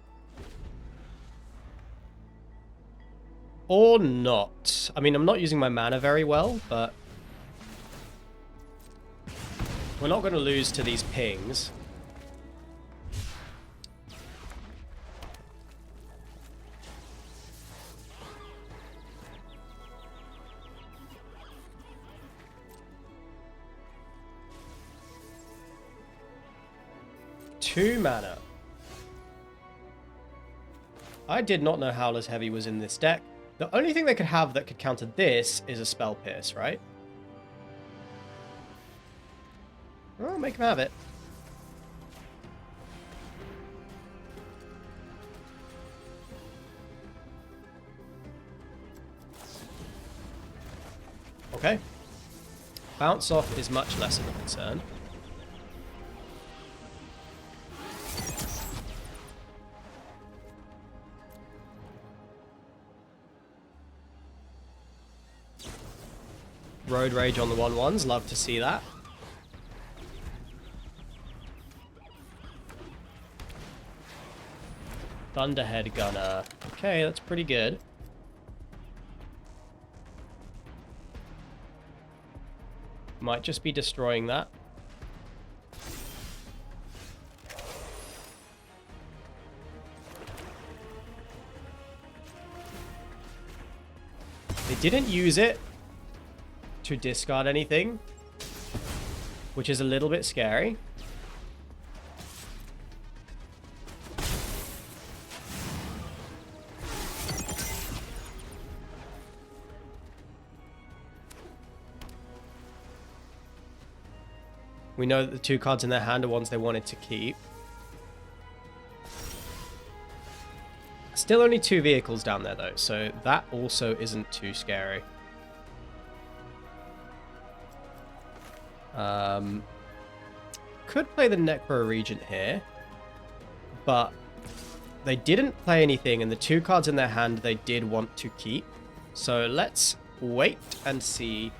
Or not. I mean, I'm not using my mana very well, but we're not going to lose to these pings. Two mana. I did not know Howler's Heavy was in this deck. The only thing they could have that could counter this is a Spell Pierce, right? Oh, make them have it. Okay. Bounce Off is much less of a concern. Road Rage on the 1/1s, love to see that. Thunderhead Gunner. Okay, that's pretty good. Might just be destroying that. They didn't use it to discard anything, which is a little bit scary. We know that the two cards in their hand are ones they wanted to keep. Still only two vehicles down there though, so that also isn't too scary. Could play the Necro Regent here, but they didn't play anything, and the two cards in their hand they did want to keep. So let's wait and see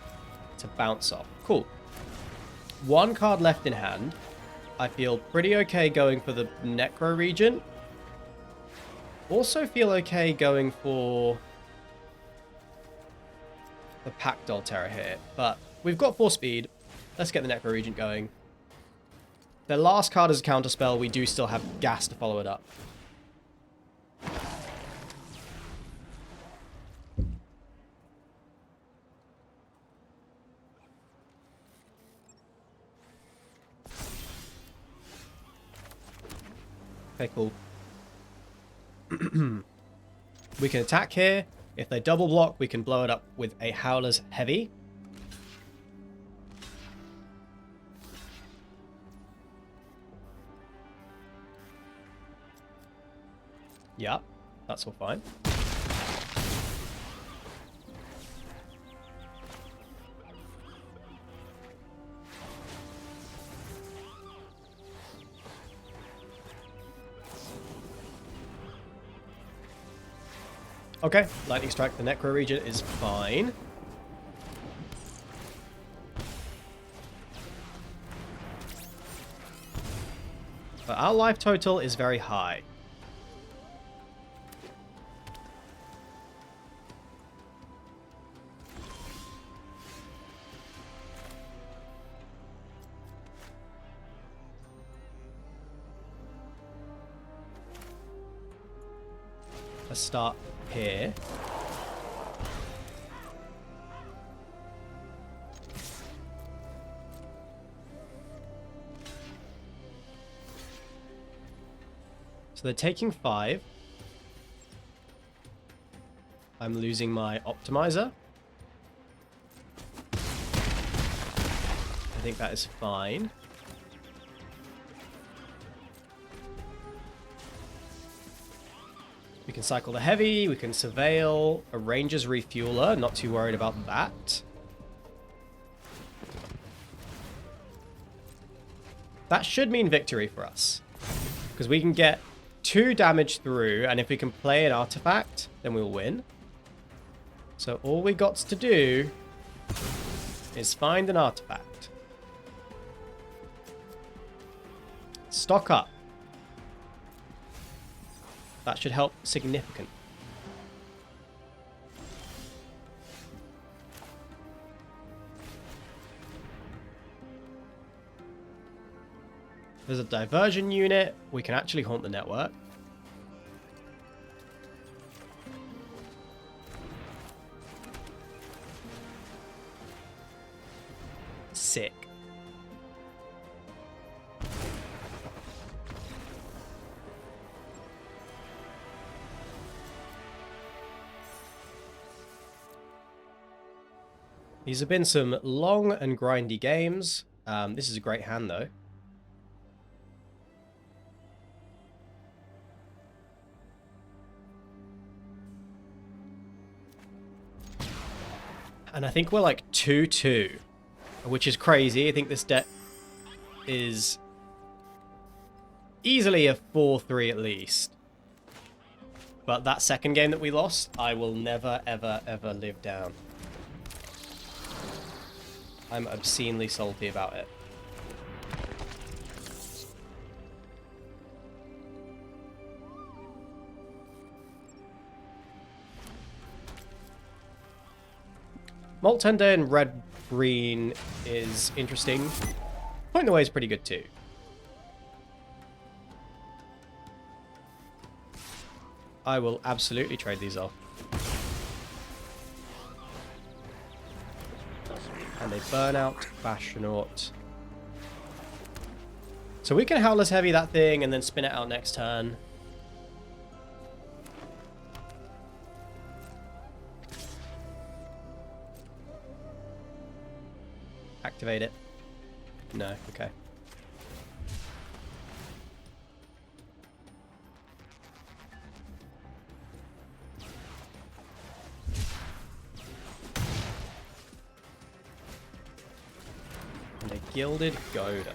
to bounce off. Cool. One card left in hand. I feel pretty okay going for the Necro Regent. Also feel okay going for the Pact Altera here, but we've got 4 speed. Let's get the Necro Regent going. Their last card is a counterspell. We do still have gas to follow it up. Okay, cool. We can attack here. If they double block, we can blow it up with a Howler's Heavy. Yeah, that's all fine. Okay, Lightning Strike the Necro Regent is fine. But our life total is very high. Let's start here. So they're taking 5. I'm losing my optimizer. I think that is fine. We can cycle the heavy, we can surveil, a ranger's refueler, not too worried about that. That should mean victory for us. Because we can get 2 damage through, and if we can play an artifact, then we'll win. So all we got to do is find an artifact. Stock up. That should help significantly. There's a diversion unit. We can actually haunt the network. Sick. These have been some long and grindy games. This is a great hand, though. And I think we're like 2-2, which is crazy. I think this deck is easily a 4-3 at least. But that second game that we lost, I will never, ever, ever live down. I'm obscenely salty about it. Molt Tender in red-green is interesting. Point the way is pretty good too. I will absolutely trade these off. And they burn out Bastronaut. So we can Howler's Heavy that thing and then spin it out next turn. Activate it. No, okay. And a Gilded Goda.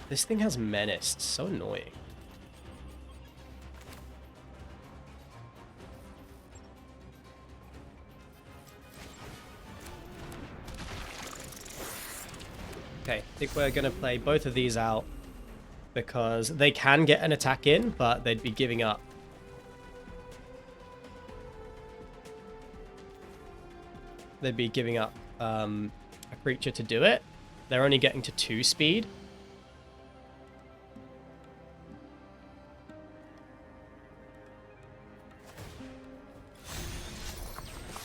This thing has Menace. It's so annoying. Okay, I think we're going to play both of these out because they can get an attack in, but they'd be giving up. They'd be giving up a creature to do it. They're only getting to 2 speed.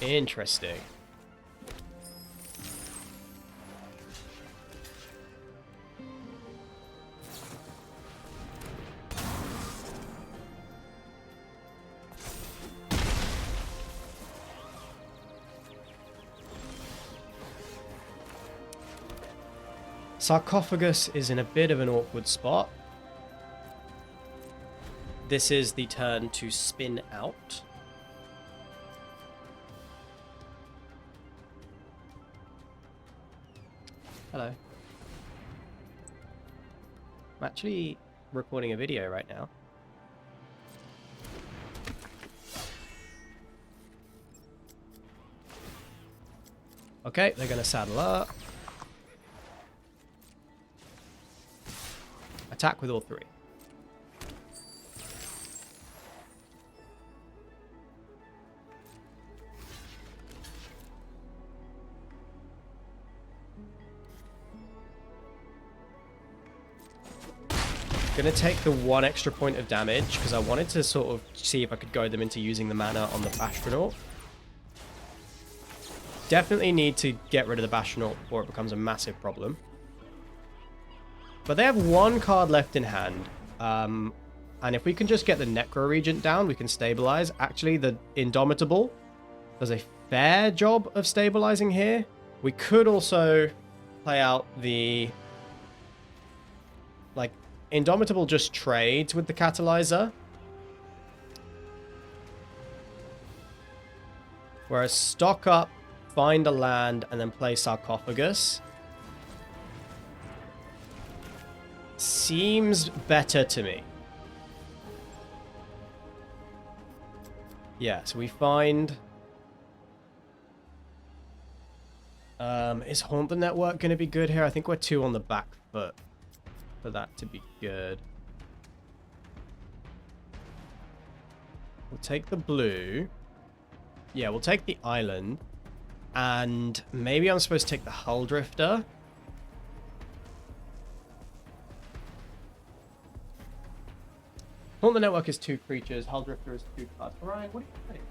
Interesting. Sarcophagus is in a bit of an awkward spot. This is the turn to spin out. Hello. I'm actually recording a video right now. Okay, they're going to saddle up. Attack with all 3. Gonna take the 1 extra point of damage because I wanted to sort of see if I could goad them into using the mana on the Bastronaut. Definitely need to get rid of the Bastronaut before it becomes a massive problem. But they have one card left in hand. And if we can just get the Necro Regent down, we can stabilize. Actually, the Indomitable does a fair job of stabilizing here. We could also play out the... Like, Indomitable just trades with the Catalyzer. Whereas stock up, find a land, and then play Sarcophagus seems better to me. Yeah, so we find... is Haunt the Network going to be good here? I think we're 2 on the back foot for that to be good. We'll take the blue. Yeah, we'll take the island. And maybe I'm supposed to take the Hull Drifter. Haunt the Network is 2 creatures. Hull Drifter is 2 cards. Ryan, what do you think?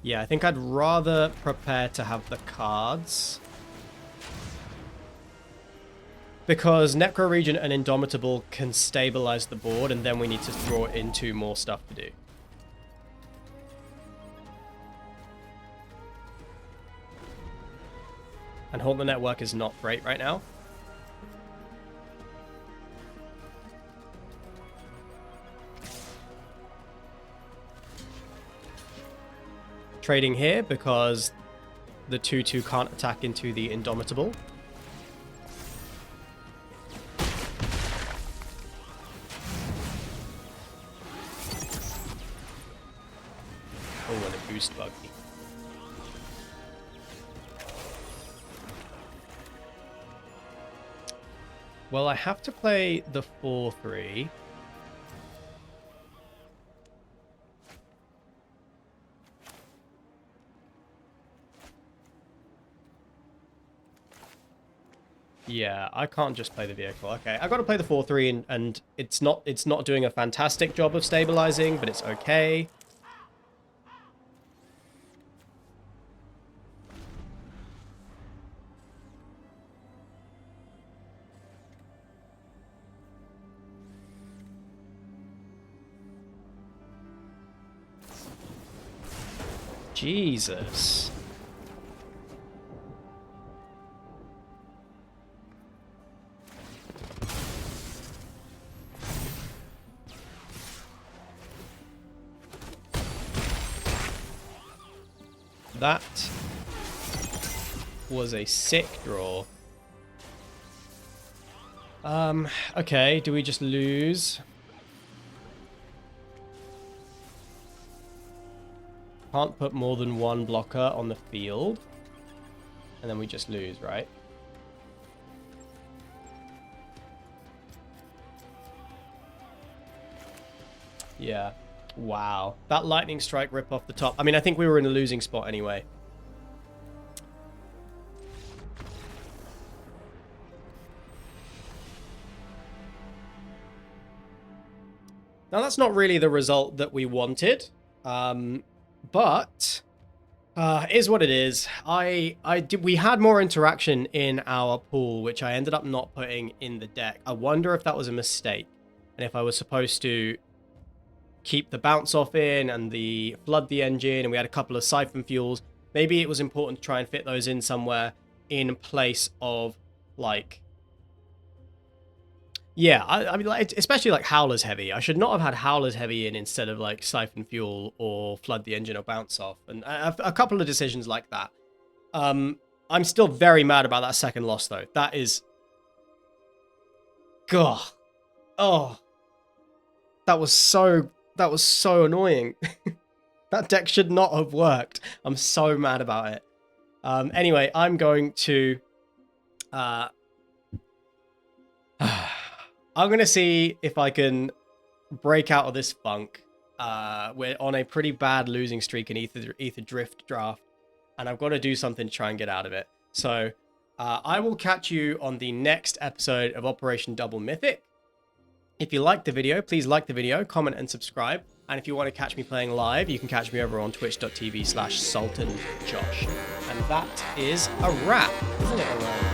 Yeah, I think I'd rather prepare to have the cards. Because Necro Regent and Indomitable can stabilize the board, and then we need to draw into more stuff to do. And Haunt the Network is not great right now. Trading here because the 2/2 can't attack into the Indomitable. Oh, and a boost bug. Well, I have to play the 4/3. Yeah, I can't just play the vehicle. Okay, I got to play the 4/3, and it's not doing a fantastic job of stabilizing, but it's okay. Jesus. That was a sick draw. Okay, do we just lose? Can't put more than 1 blocker on the field. And then we just lose, right? Yeah. Wow. That lightning strike rip off the top. I mean, I think we were in a losing spot anyway. Now, that's not really the result that we wanted. But is what it is. We had more interaction in our pool, which I ended up not putting in the deck. I wonder if that was a mistake, and if I was supposed to keep the bounce off in and the flood the engine, and we had a couple of siphon fuels. Maybe it was important to try and fit those in somewhere in place of, like, yeah, I mean, like, especially like Howler's Heavy. I should not have had Howler's Heavy in instead of like Siphon Fuel or Flood the Engine or Bounce Off. And a couple of decisions like that. I'm still very mad about that second loss, though. That is... God. Oh. That was so annoying. That deck should not have worked. I'm so mad about it. Anyway, I'm going to... I'm going to see if I can break out of this funk. We're on a pretty bad losing streak in Aetherdrift draft, and I've got to do something to try and get out of it. So I will catch you on the next episode of Operation Double Mythic. If you liked the video, please like the video, comment, and subscribe. And if you want to catch me playing live, you can catch me over on twitch.tv/SultanJosh. And that is a wrap, isn't it, Aaron?